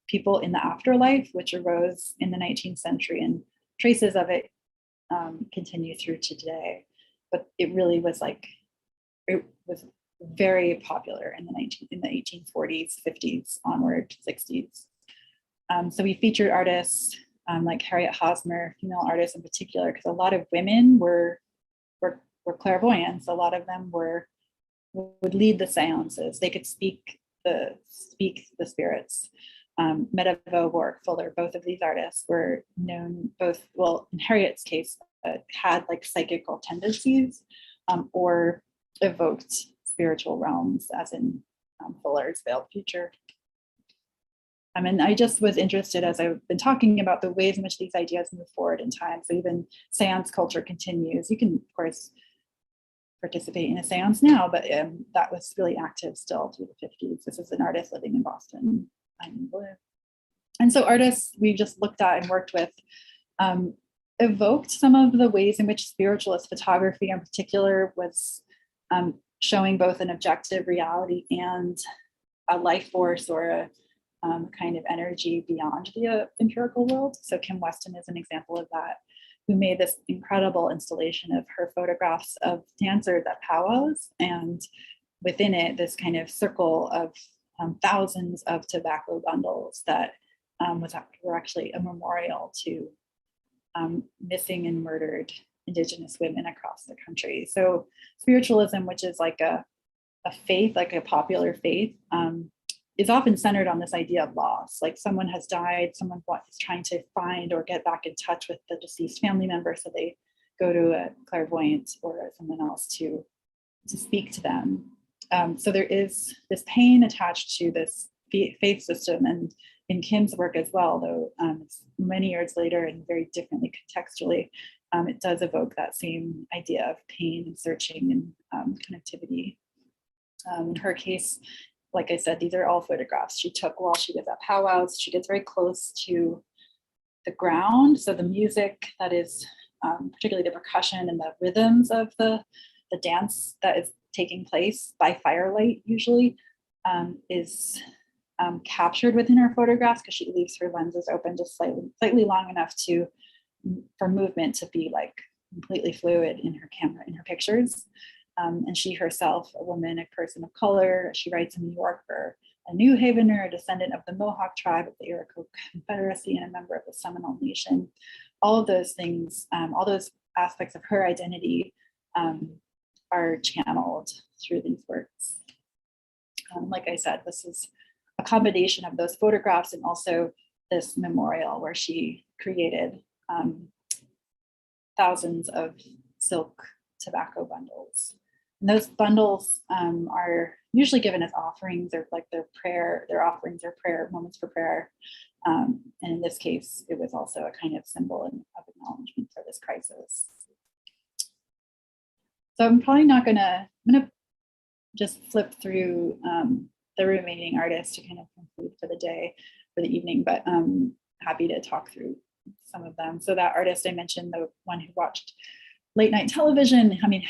people in the afterlife, which arose in the 19th century, and traces of it continue through to today. But it really was it was very popular in the 1840s, 50s, onward, 60s. So we featured artists like Harriet Hosmer, female artists in particular, because a lot of women were clairvoyants. A lot of them would lead the seances. They could speak the spirits. Medavo, Warwick Fuller, both of these artists were known both, well, in Harriet's case, had like psychical tendencies or evoked spiritual realms, as in Fuller's Veiled Future. And I just was interested, as I've been talking about, the ways in which these ideas move forward in time. So even seance culture continues. You can, of course, participate in a seance now, but that was really active still through the 50s. This is an artist living in Boston. And so artists we just looked at and worked with evoked some of the ways in which spiritualist photography in particular was showing both an objective reality and a life force or a kind of energy beyond the empirical world. So Kim Weston is an example of that, who made this incredible installation of her photographs of dancers at powwows, and within it, this kind of circle of thousands of tobacco bundles that were actually a memorial to missing and murdered Indigenous women across the country. So spiritualism, which is like a faith, like a popular faith, is often centered on this idea of loss. Like someone has died, someone is trying to find or get back in touch with the deceased family member, so they go to a clairvoyant or someone else to speak to them. So there is this pain attached to this faith system, and in Kim's work as well, though it's many years later and very differently contextually, it does evoke that same idea of pain and searching and connectivity. In her case, like I said, these are all photographs she took while she was at powwows. She gets very close to the ground. So the music that is, particularly the percussion and the rhythms of the dance that is taking place by firelight usually is captured within her photographs, because she leaves her lenses open just slightly long enough for movement to be like completely fluid in her camera, in her pictures. And she herself, a woman, a person of color, she writes in New York for a New Havener, a descendant of the Mohawk tribe of the Iroquois Confederacy and a member of the Seminole Nation. All of those things, all those aspects of her identity are channeled through these works. Like I said, this is a combination of those photographs and also this memorial where she created thousands of silk tobacco bundles. And those bundles are usually given as offerings, or like their offerings or prayer moments for prayer. And in this case, it was also a kind of symbol of acknowledgement for this crisis. So I'm probably not I'm gonna just flip through the remaining artists to kind of conclude for the day, for the evening, but I'm happy to talk through some of them. So that artist I mentioned, the one who watched late night television, I mean,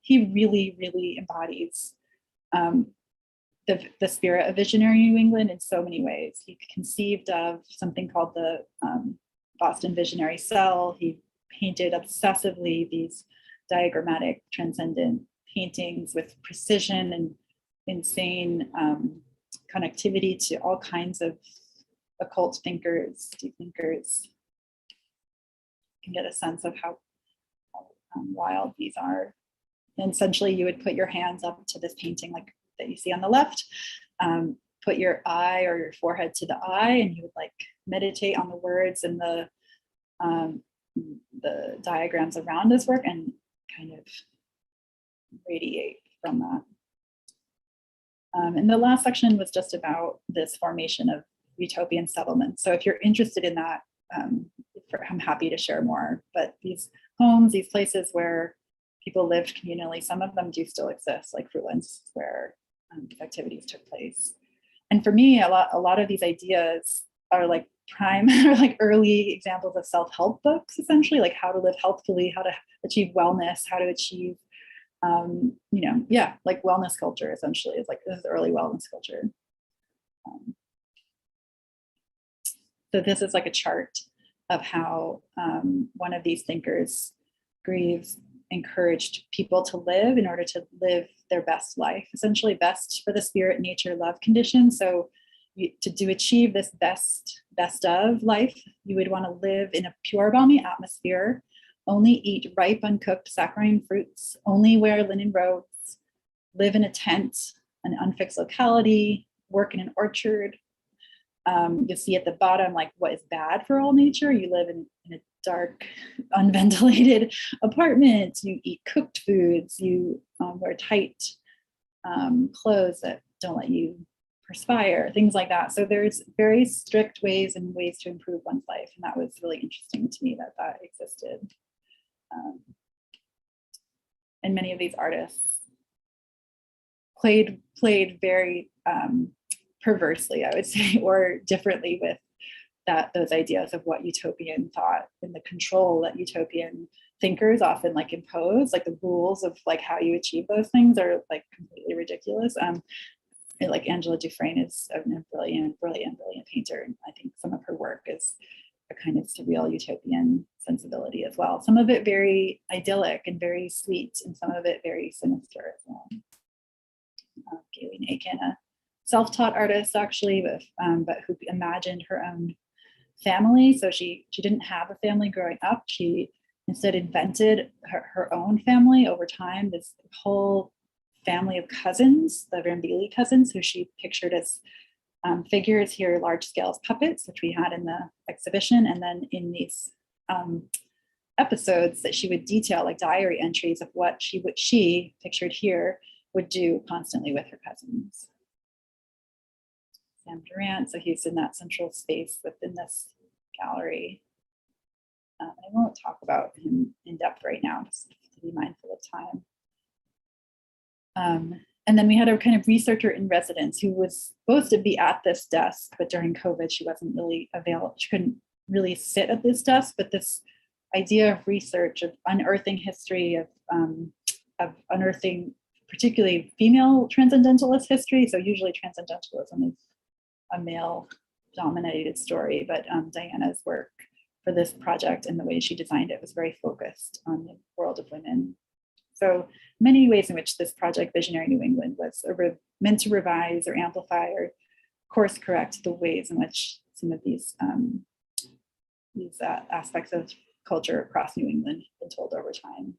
he really, really embodies the spirit of visionary New England in so many ways. He conceived of something called the Boston Visionary Cell. He painted obsessively these diagrammatic, transcendent paintings with precision and insane connectivity to all kinds of occult thinkers, deep thinkers. You can get a sense of how wild these are. And essentially, you would put your hands up to this painting like that you see on the left, put your eye or your forehead to the eye, and you would like meditate on the words and the diagrams around this work and kind of radiate from that. And the last section was just about this formation of utopian settlements. So if you're interested in that, I'm happy to share more. But these homes, these places where people lived communally, some of them do still exist, like Fruitlands, where these activities took place. And for me, a lot of these ideas are like prime or like early examples of self-help books, essentially, like how to live healthfully, how to achieve wellness, how to achieve, like wellness culture, essentially. It's like this is early wellness culture. So this is like a chart of how one of these thinkers, Greaves, encouraged people to live in order to live their best life, essentially best for the spirit, nature, love condition. So to achieve this best of life, you would want to live in a pure, balmy atmosphere, only eat ripe, uncooked saccharine fruits, only wear linen robes, live in a tent, an unfixed locality, work in an orchard. You'll see at the bottom, like, what is bad for all nature. You live in a dark, unventilated apartment. You eat cooked foods. You wear tight clothes that don't let you perspire, things like that. So there's very strict ways and ways to improve one's life. And that was really interesting to me that existed. And many of these artists played very perversely, I would say, or differently with those ideas of what utopian thought and the control that utopian thinkers often like impose, like the rules of like how you achieve those things are like completely ridiculous. Like Angela Dufresne is a brilliant painter, and I think some of her work is a kind of surreal utopian sensibility as well. Some of it very idyllic and very sweet, and some of it very sinister as well. Galen Aiken, a self-taught artist actually, but who imagined her own family. So she didn't have a family growing up. She instead invented her own family over time, this whole family of cousins, the Rambili cousins, who she pictured as figures here, large scale as puppets, which we had in the exhibition. And then in these episodes that she would detail, like diary entries of what she pictured here would do constantly with her cousins. Sam Durant, so he's in that central space within this gallery. I won't talk about him in depth right now, just to be mindful of time. And then we had a kind of researcher in residence who was supposed to be at this desk, but during COVID, she wasn't really available. She couldn't really sit at this desk, but this idea of research, of unearthing history, of unearthing particularly female transcendentalist history. So usually transcendentalism is a male-dominated story, but Diana's work for this project and the way she designed it was very focused on the world of women. So many ways in which this project, Visionary New England, was meant to revise or amplify or course correct the ways in which some of these aspects of culture across New England have been told over time.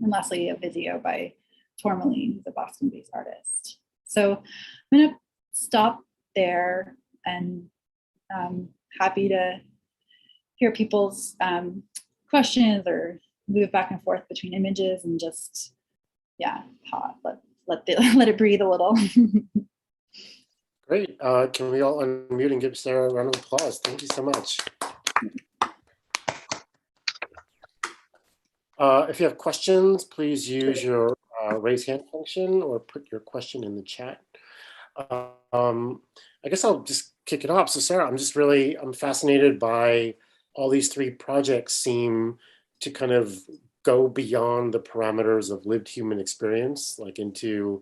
And lastly, a video by Tourmaline, who's a Boston-based artist. So I'm going to stop there, and happy to hear people's questions or move back and forth between images and just, yeah, let it breathe a little. Great. Can we all unmute and give Sarah a round of applause? Thank you so much. If you have questions, please use your raise hand function or put your question in the chat. I guess I'll just kick it off. So Sarah, I'm fascinated by all these three projects seem to kind of go beyond the parameters of lived human experience, like into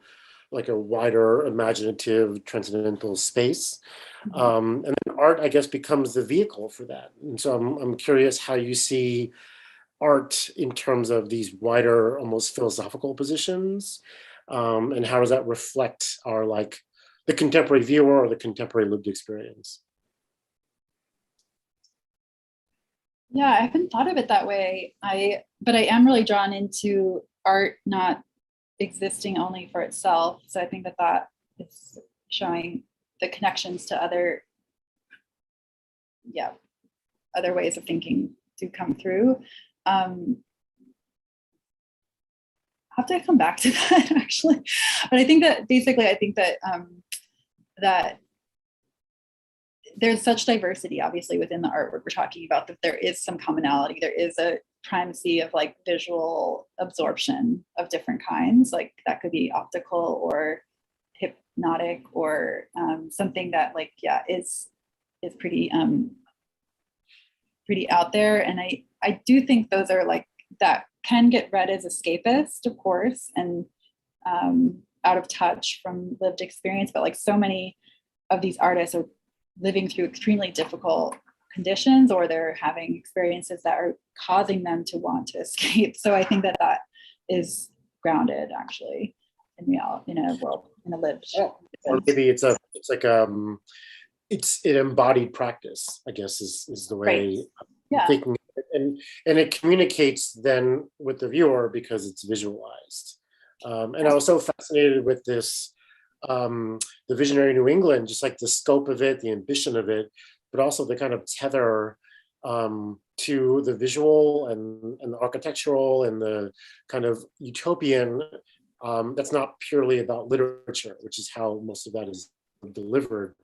like a wider imaginative transcendental space. And then art, I guess, becomes the vehicle for that. And so I'm curious how you see art in terms of these wider, almost philosophical positions, and how does that reflect our like the contemporary viewer or the contemporary lived experience? Yeah, I haven't thought of it that way. But I am really drawn into art not existing only for itself. So I think that is showing the connections to other ways of thinking to come through. I'll have to come back to that actually. But I think that basically, that there's such diversity, obviously, within the artwork we're talking about, that there is some commonality. There is a primacy of like visual absorption of different kinds. Like that could be optical or hypnotic or something that like, is pretty out there. And I do think those are like, that can get read as escapist, of course, and out of touch from lived experience. But like so many of these artists are living through extremely difficult conditions, or they're having experiences that are causing them to want to escape. So I think that is grounded actually in a world, in a lived Or maybe it's like it's an embodied practice, I guess is the way I'm thinking of it. And it communicates then with the viewer because it's visualized. And I was so fascinated with this, the Visionary New England, just like the scope of it, the ambition of it, but also the kind of tether to the visual and the architectural and the kind of utopian. That's not purely about literature, which is how most of that is delivered.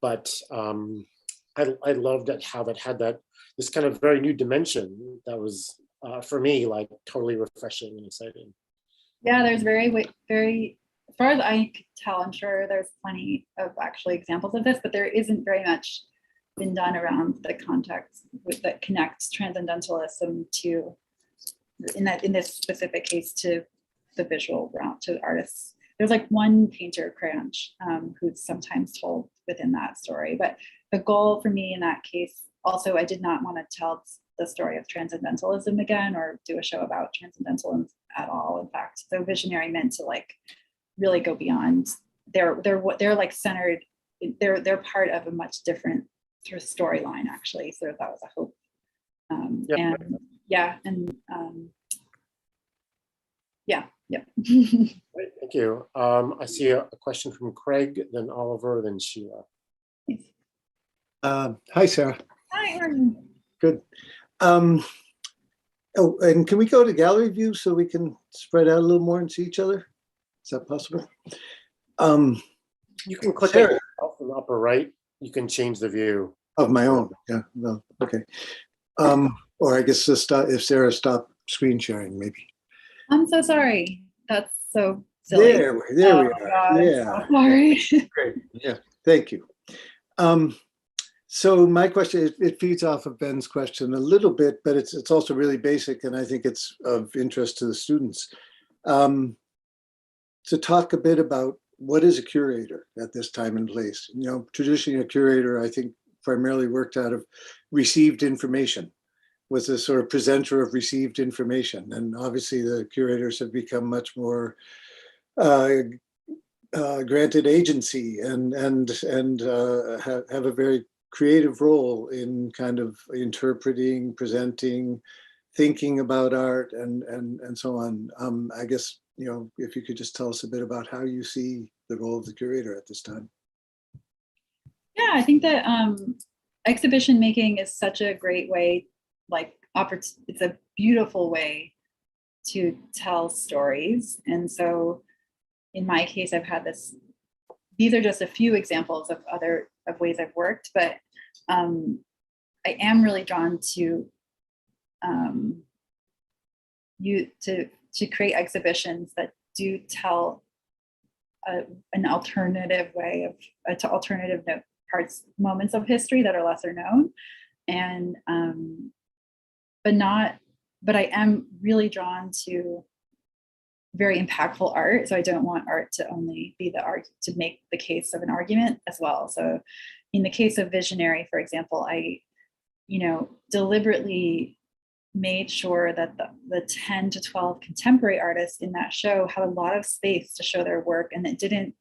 But I loved how that had this kind of very new dimension that was, for me, like totally refreshing and exciting. Yeah, there's very, as far as I could tell, I'm sure there's plenty of actually examples of this, but there isn't very much been done around the context that connects transcendentalism to, in this specific case, to the visual realm, to artists. There's like one painter, Cranch, who's sometimes told within that story. But the goal for me in that case, also, I did not want to tell the story of transcendentalism again or do a show about transcendentalism at all. In fact, so Visionary meant to like really go beyond. They're like centered. They're part of a much different sort of storyline, actually. So that was a hope. Great, thank you. I see a question from Craig, then Oliver, then Sheila. Hi, Sarah. Hi, Ernie. Good. Oh, and can we go to gallery view so we can spread out a little more and see each other? Is that possible? You can click on the upper right. You can change the view. Of my own, yeah, no, okay. Or I guess just if Sarah stopped screen sharing, maybe. I'm so sorry. That's so silly. There we are. God, Yeah. so sorry. Great. Yeah. Thank you. So my question, it feeds off of Ben's question a little bit, but it's also really basic, and I think it's of interest to the students. To talk a bit about what is a curator at this time and place. You know, traditionally a curator, I think, primarily worked out of received information, was a sort of presenter of received information. And obviously the curators have become much more granted agency and have a very creative role in kind of interpreting, presenting, thinking about art and so on. I guess, you know, if you could just tell us a bit about how you see the role of the curator at this time. Yeah, I think that exhibition making is such a great way, like it's a beautiful way to tell stories. And so in my case, I've had these are just a few examples of ways I've worked, but I am really drawn to create exhibitions that do tell an alternative way of alternative moments of history that are lesser known, and but I am really drawn to very impactful art. So I don't want art to only be the art to make the case of an argument as well. So in the case of Visionary, for example, I, deliberately made sure that the 10 to 12 contemporary artists in that show had a lot of space to show their work, and it didn't,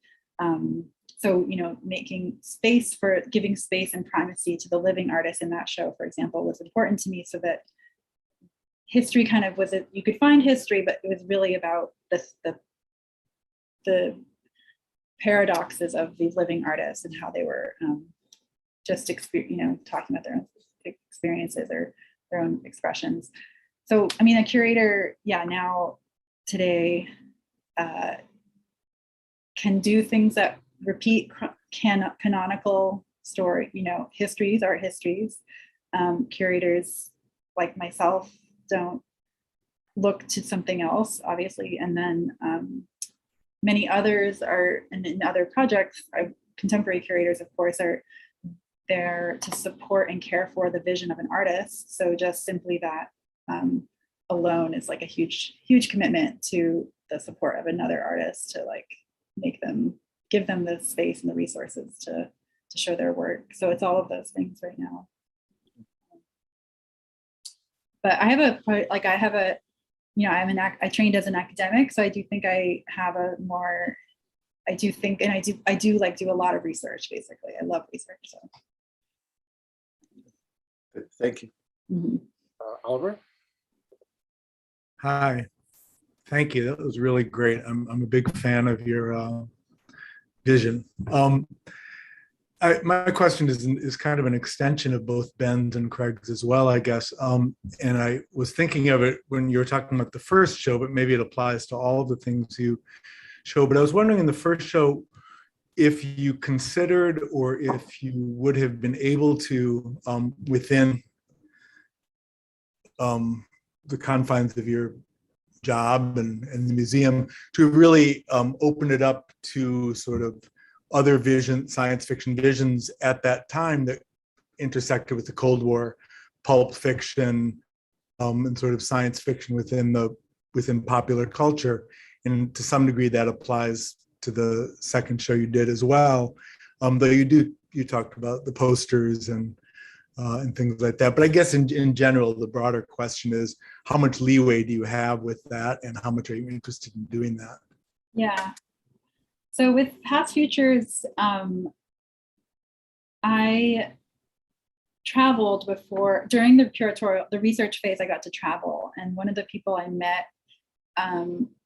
making space for giving space and primacy to the living artists in that show, for example, was important to me, so that history kind of you could find history, but it was really about the paradoxes of these living artists and how they were just talking about their own experiences or their own expressions. So, I mean, a curator, now today can do things that repeat canonical story, histories, art histories. Curators like myself don't look to something else, obviously, and then many others are, and in other projects, contemporary curators, of course, are there to support and care for the vision of an artist. So just simply that alone is like a huge commitment to the support of another artist, to like give them the space and the resources to show their work. So it's all of those things right now. But I trained as an academic, so I do think I I do think, and I do like do a lot of research, basically. I love research, so. Thank you. Mm-hmm. Oliver? Hi, thank you. That was really great. I'm a big fan of your vision. My question is kind of an extension of both Ben's and Craig's as well, I guess. And I was thinking of it when you were talking about the first show, but maybe it applies to all of the things you show. But I was wondering in the first show, if you considered or if you would have been able to, within the confines of your job and the museum, to really open it up to sort of other science fiction visions at that time that intersected with the Cold War, pulp fiction, and sort of science fiction within popular culture. And to some degree that applies to the second show you did as well. Though you talked about the posters and things like that. But I guess in general, the broader question is, how much leeway do you have with that, and how much are you interested in doing that? Yeah. So with Past Futures, I traveled before, during the research phase, I got to travel. And one of the people I met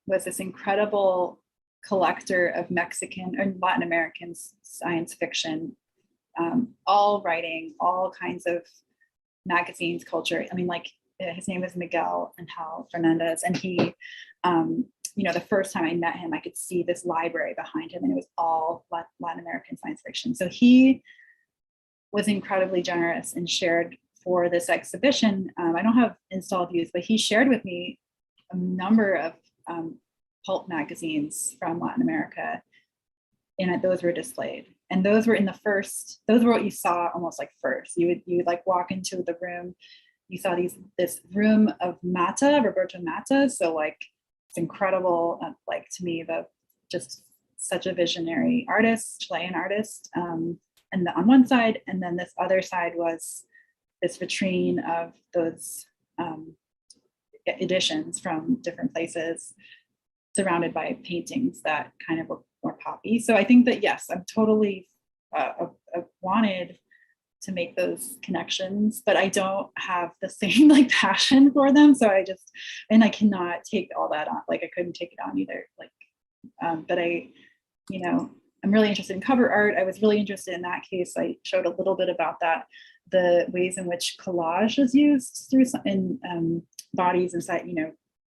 was this incredible collector of Mexican and Latin American science fiction, all writing all kinds of magazines, culture. I mean, like, his name is Miguel Angel Fernandez, and he, the first time I met him, I could see this library behind him, and it was all Latin American science fiction. So he was incredibly generous and shared for this exhibition. I don't have installed views, but he shared with me a number of pulp magazines from Latin America, and those were displayed. And those were those were what you saw almost like first. You would like walk into the room, you saw this room of Roberto Matta. So like, it's incredible, like, to me, just such a visionary artist, Chilean artist, and on one side, and then this other side was this vitrine of those editions from different places, surrounded by paintings that kind of were more poppy. So I think that, yes, I'm totally I wanted to make those connections, but I don't have the same like passion for them. So I cannot take all that on. Like, I couldn't take it on either. Like, but I'm really interested in cover art. I was really interested in that case. I showed a little bit about that, the ways in which collage is used in bodies inside,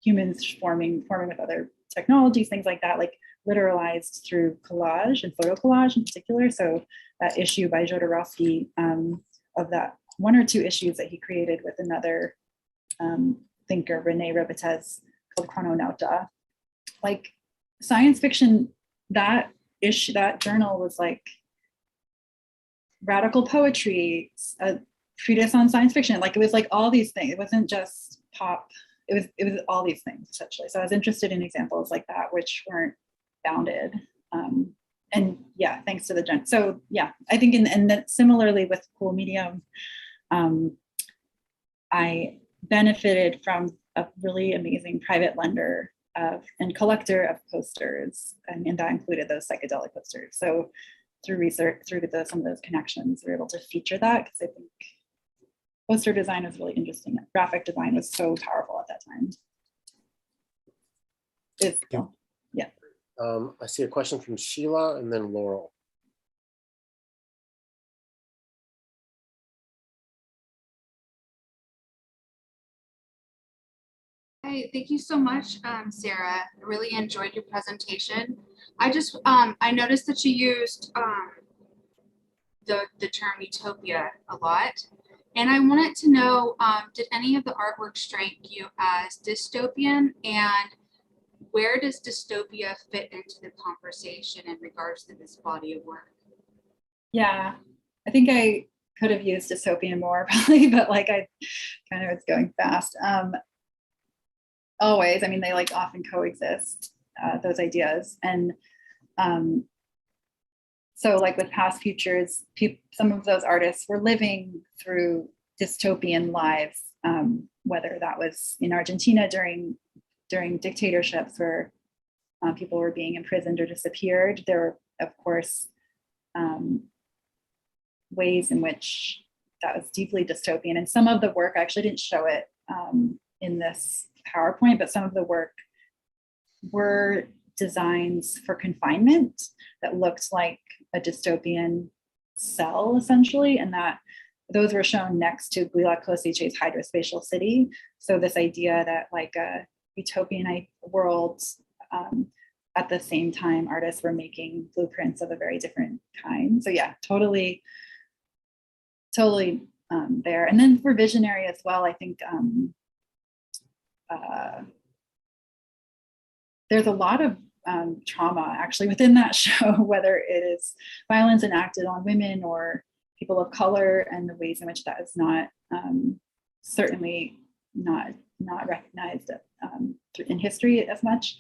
humans forming with other technologies, things like that, like literalized through collage and photo collage in particular. So that issue by Jodorowsky, of that one or two issues that he created with another thinker, Rene Robitez, called Chrononauta. Like, science fiction, that journal was like radical poetry, a treatise on science fiction. Like, it was like all these things. It wasn't just pop. It was all these things, essentially. So I was interested in examples like that, which weren't bounded. And yeah, thanks to the so yeah, I think and then similarly with Cool Medium, I benefited from a really amazing private lender and collector of posters, and that included those psychedelic posters. So through research, through some of those connections, we were able to feature that, because I think poster design was really interesting. Graphic design was so powerful at that time. Yeah. I see a question from Sheila and then Laurel. Hey, thank you so much, Sarah. I really enjoyed your presentation. I noticed that you used the term utopia a lot. And I wanted to know, did any of the artwork strike you as dystopian, and where does dystopia fit into the conversation in regards to this body of work? Yeah, I think I could have used dystopian more probably, but like, I kind of was going fast. Always, I mean, they like often coexist, those ideas. And so like with Past Futures, some of those artists were living through dystopian lives, whether that was in Argentina during dictatorships, where people were being imprisoned or disappeared. There were, of course, ways in which that was deeply dystopian. And some of the work, I actually didn't show it in this PowerPoint, but some of the work were designs for confinement that looked like a dystopian cell, essentially, and that those were shown next to Guilak Kosic's hydrospatial city. So this idea that like a utopian world, at the same time, artists were making blueprints of a very different kind. So yeah, totally there. And then for visionary as well, I think there's a lot of trauma actually within that show, whether it is violence enacted on women or people of color, and the ways in which that is not certainly not recognized in history as much,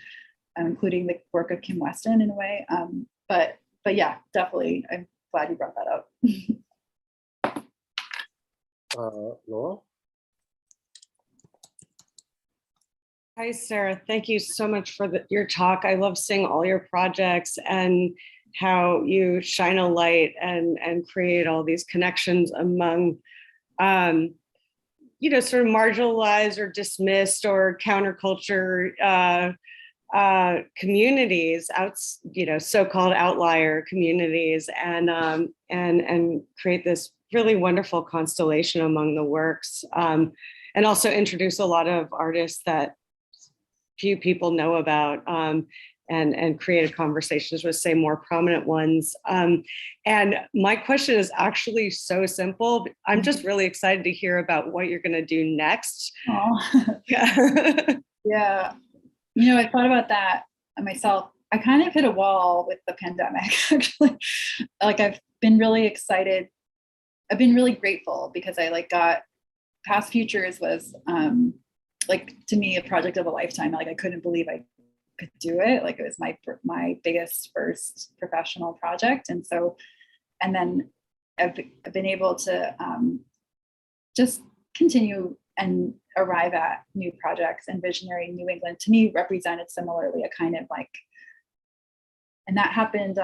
including the work of Kim Weston in a way. But yeah, definitely, I'm glad you brought that up. Laura? Hi, Sarah. Thank you so much for your talk. I love seeing all your projects and how you shine a light and create all these connections among, you know, sort of marginalized or dismissed or counterculture communities, you know, so-called outlier communities, and create this really wonderful constellation among the works, and also introduce a lot of artists that few people know about, and created conversations with, say, more prominent ones. And my question is actually so simple. I'm just really excited to hear about what you're going to do next. Oh, Yeah. yeah. You know, I thought about that myself. I kind of hit a wall with the pandemic, actually. Like, I've been really excited. I've been really grateful because I got Past Futures was like, to me, a project of a lifetime. Like, I couldn't believe I could do it. Like, it was my biggest first professional project. And so, and then I've been able to just continue and arrive at new projects. And Visionary New England, to me, represented similarly a kind of like, and that happened,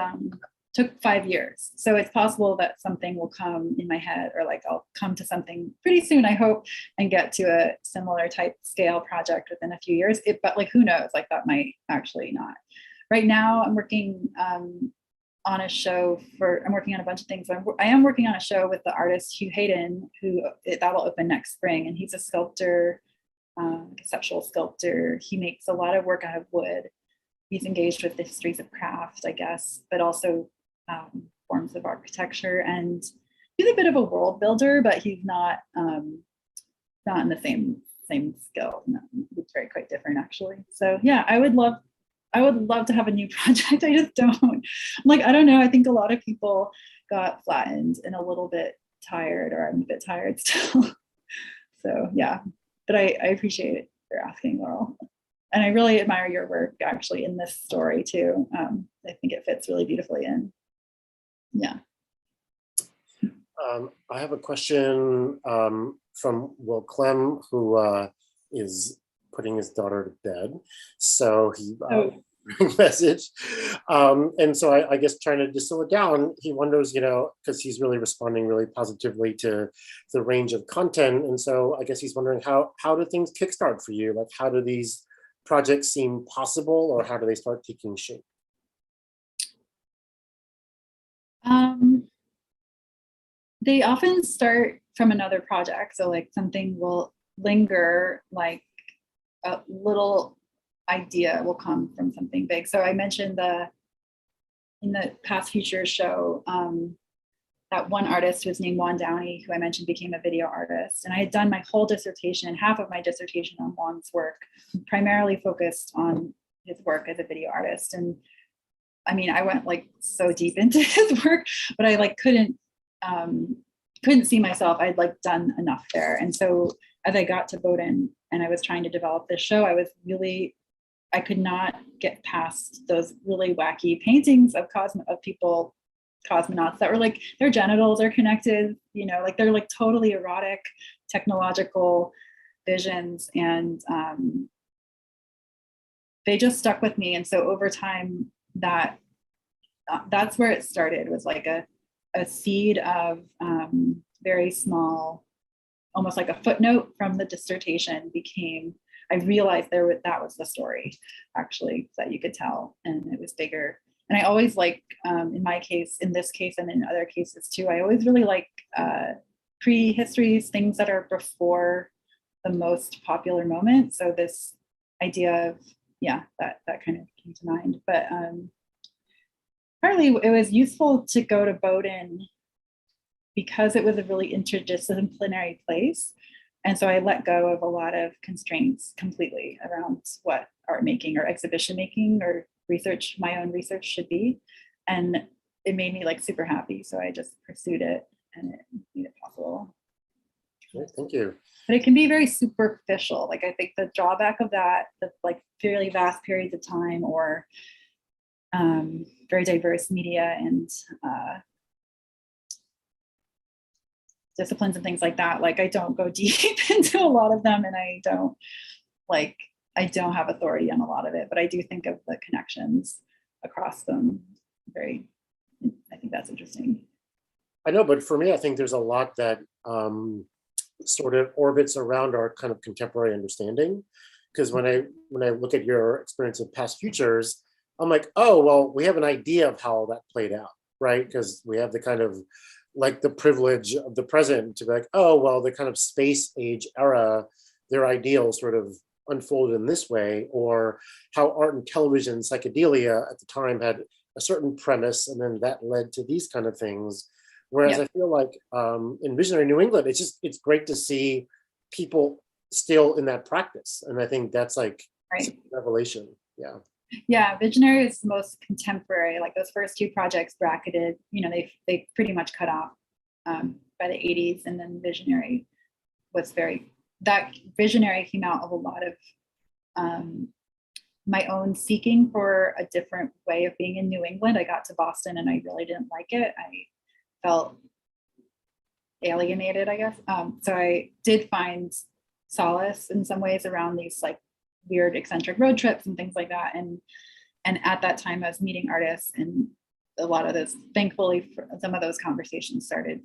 took 5 years. So it's possible that something will come in my head, or like I'll come to something pretty soon, I hope, and get to a similar type scale project within a few years. But like, who knows, like that might actually not. Right now I'm working on a show I'm working on a bunch of things. I am working on a show with the artist Hugh Hayden, that will open next spring. And he's a sculptor, conceptual sculptor. He makes a lot of work out of wood. He's engaged with the histories of craft, I guess, but also forms of architecture. And he's a bit of a world builder, but he's not in the same skill. No, it's quite different, actually. So yeah, I would love to have a new project. I just don't. Like, I don't know. I think a lot of people got flattened and a little bit tired, or I'm a bit tired still. So yeah, but I appreciate it for asking, Laurel. And I really admire your work actually in this story too. I think it fits really beautifully in. Yeah. I have a question from Will Clem, who is putting his daughter to bed. So he message. And so I guess trying to distill it down, he wonders, because he's really responding really positively to the range of content. And so I guess he's wondering how do things kickstart for you? Like, how do these projects seem possible, or how do they start taking shape? They often start from another project. So like something will linger, like a little idea will come from something big. So I mentioned in the Past Futures show, that one artist who was named Juan Downey, who I mentioned became a video artist. And I had done my whole dissertation and half of my dissertation on Juan's work, primarily focused on his work as a video artist. And I mean, I went like so deep into his work, but I like couldn't see myself. I'd like done enough there. And so as I got to Bowdoin and I was trying to develop this show, I could not get past those really wacky paintings of cosmonauts that were like, their genitals are connected, like they're like totally erotic, technological visions. And they just stuck with me. And so over time, that's where it started, was like a seed of very small, almost like a footnote from the dissertation became, I realized that was the story actually that you could tell, and it was bigger. And I always like, in my case, in this case, and in other cases too, I always really like pre-histories, things that are before the most popular moment. So this idea of, yeah, that kind of came to mind. But partly it was useful to go to Bowdoin because it was a really interdisciplinary place. And so I let go of a lot of constraints completely around what art making or exhibition making or research, my own research should be. And it made me like super happy. So I just pursued it and it made it possible. Great, thank you. But it can be very superficial. Like I think the drawback of that, the like fairly vast periods of time or very diverse media and disciplines and things like that. Like I don't go deep into a lot of them, and I don't have authority on a lot of it, but I do think of the connections across them. I think that's interesting. I know, but for me, I think there's a lot that sort of orbits around our kind of contemporary understanding. Because when I look at your experience of past futures, I'm like, oh, well, we have an idea of how that played out, right? Because we have the kind of like the privilege of the present to be like, oh, well, the kind of space age era, their ideals sort of unfolded in this way, or how art and television, psychedelia at the time had a certain premise, and then that led to these kind of things. Whereas I feel like in Visionary New England, it's great to see people still in that practice. And I think that's like right. Revelation. Yeah. Yeah, Visionary is the most contemporary. Like those first two projects bracketed, you know, they pretty much cut off by the 80s, and then Visionary was that Visionary came out of a lot of my own seeking for a different way of being in New England. I got to Boston and I really didn't like it. I felt alienated, I guess. So I did find solace in some ways around these like weird eccentric road trips and things like that. And at that time I was meeting artists, and a lot of those, thankfully, some of those conversations started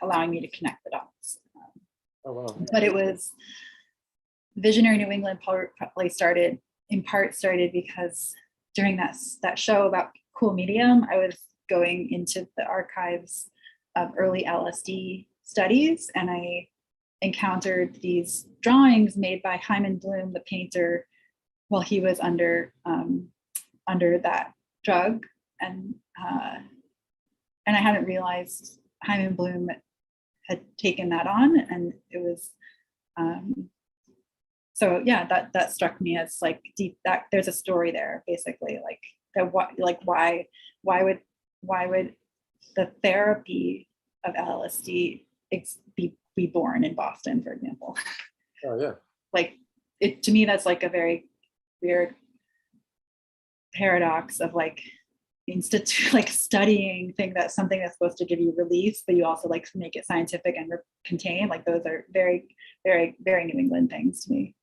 allowing me to connect the dots. Oh, wow. But it was Visionary New England probably started because during that show about cool medium, I was going into the archives of early LSD studies, and I encountered these drawings made by Hyman Bloom, the painter, while he was under that drug, and I hadn't realized Hyman Bloom had taken that on, and it was so yeah, that struck me as like deep, that there's a story there basically, like that, why would the therapy of LSD be born in Boston, for example? Oh yeah. Like it, to me, that's like a very weird paradox of like studying something that's supposed to give you relief, but you also like make it scientific and contained. Like those are very, very, very New England things to me.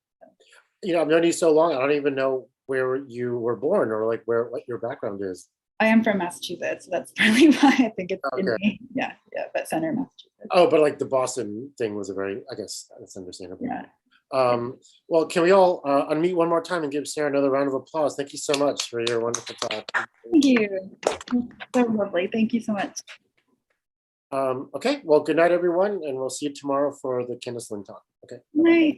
You know, I've known you so long, I don't even know where you were born or like what your background is. I am from Massachusetts, so that's probably why I think it's in Okay. me. Yeah, but center Massachusetts. Oh, but like the Boston thing was I guess that's understandable. Yeah. Well, can we all unmute one more time and give Sarah another round of applause? Thank you so much for your wonderful talk. Thank you. So lovely. Thank you so much. Okay, well, good night, everyone, and we'll see you tomorrow for the Candace Lynn talk. Okay. Night.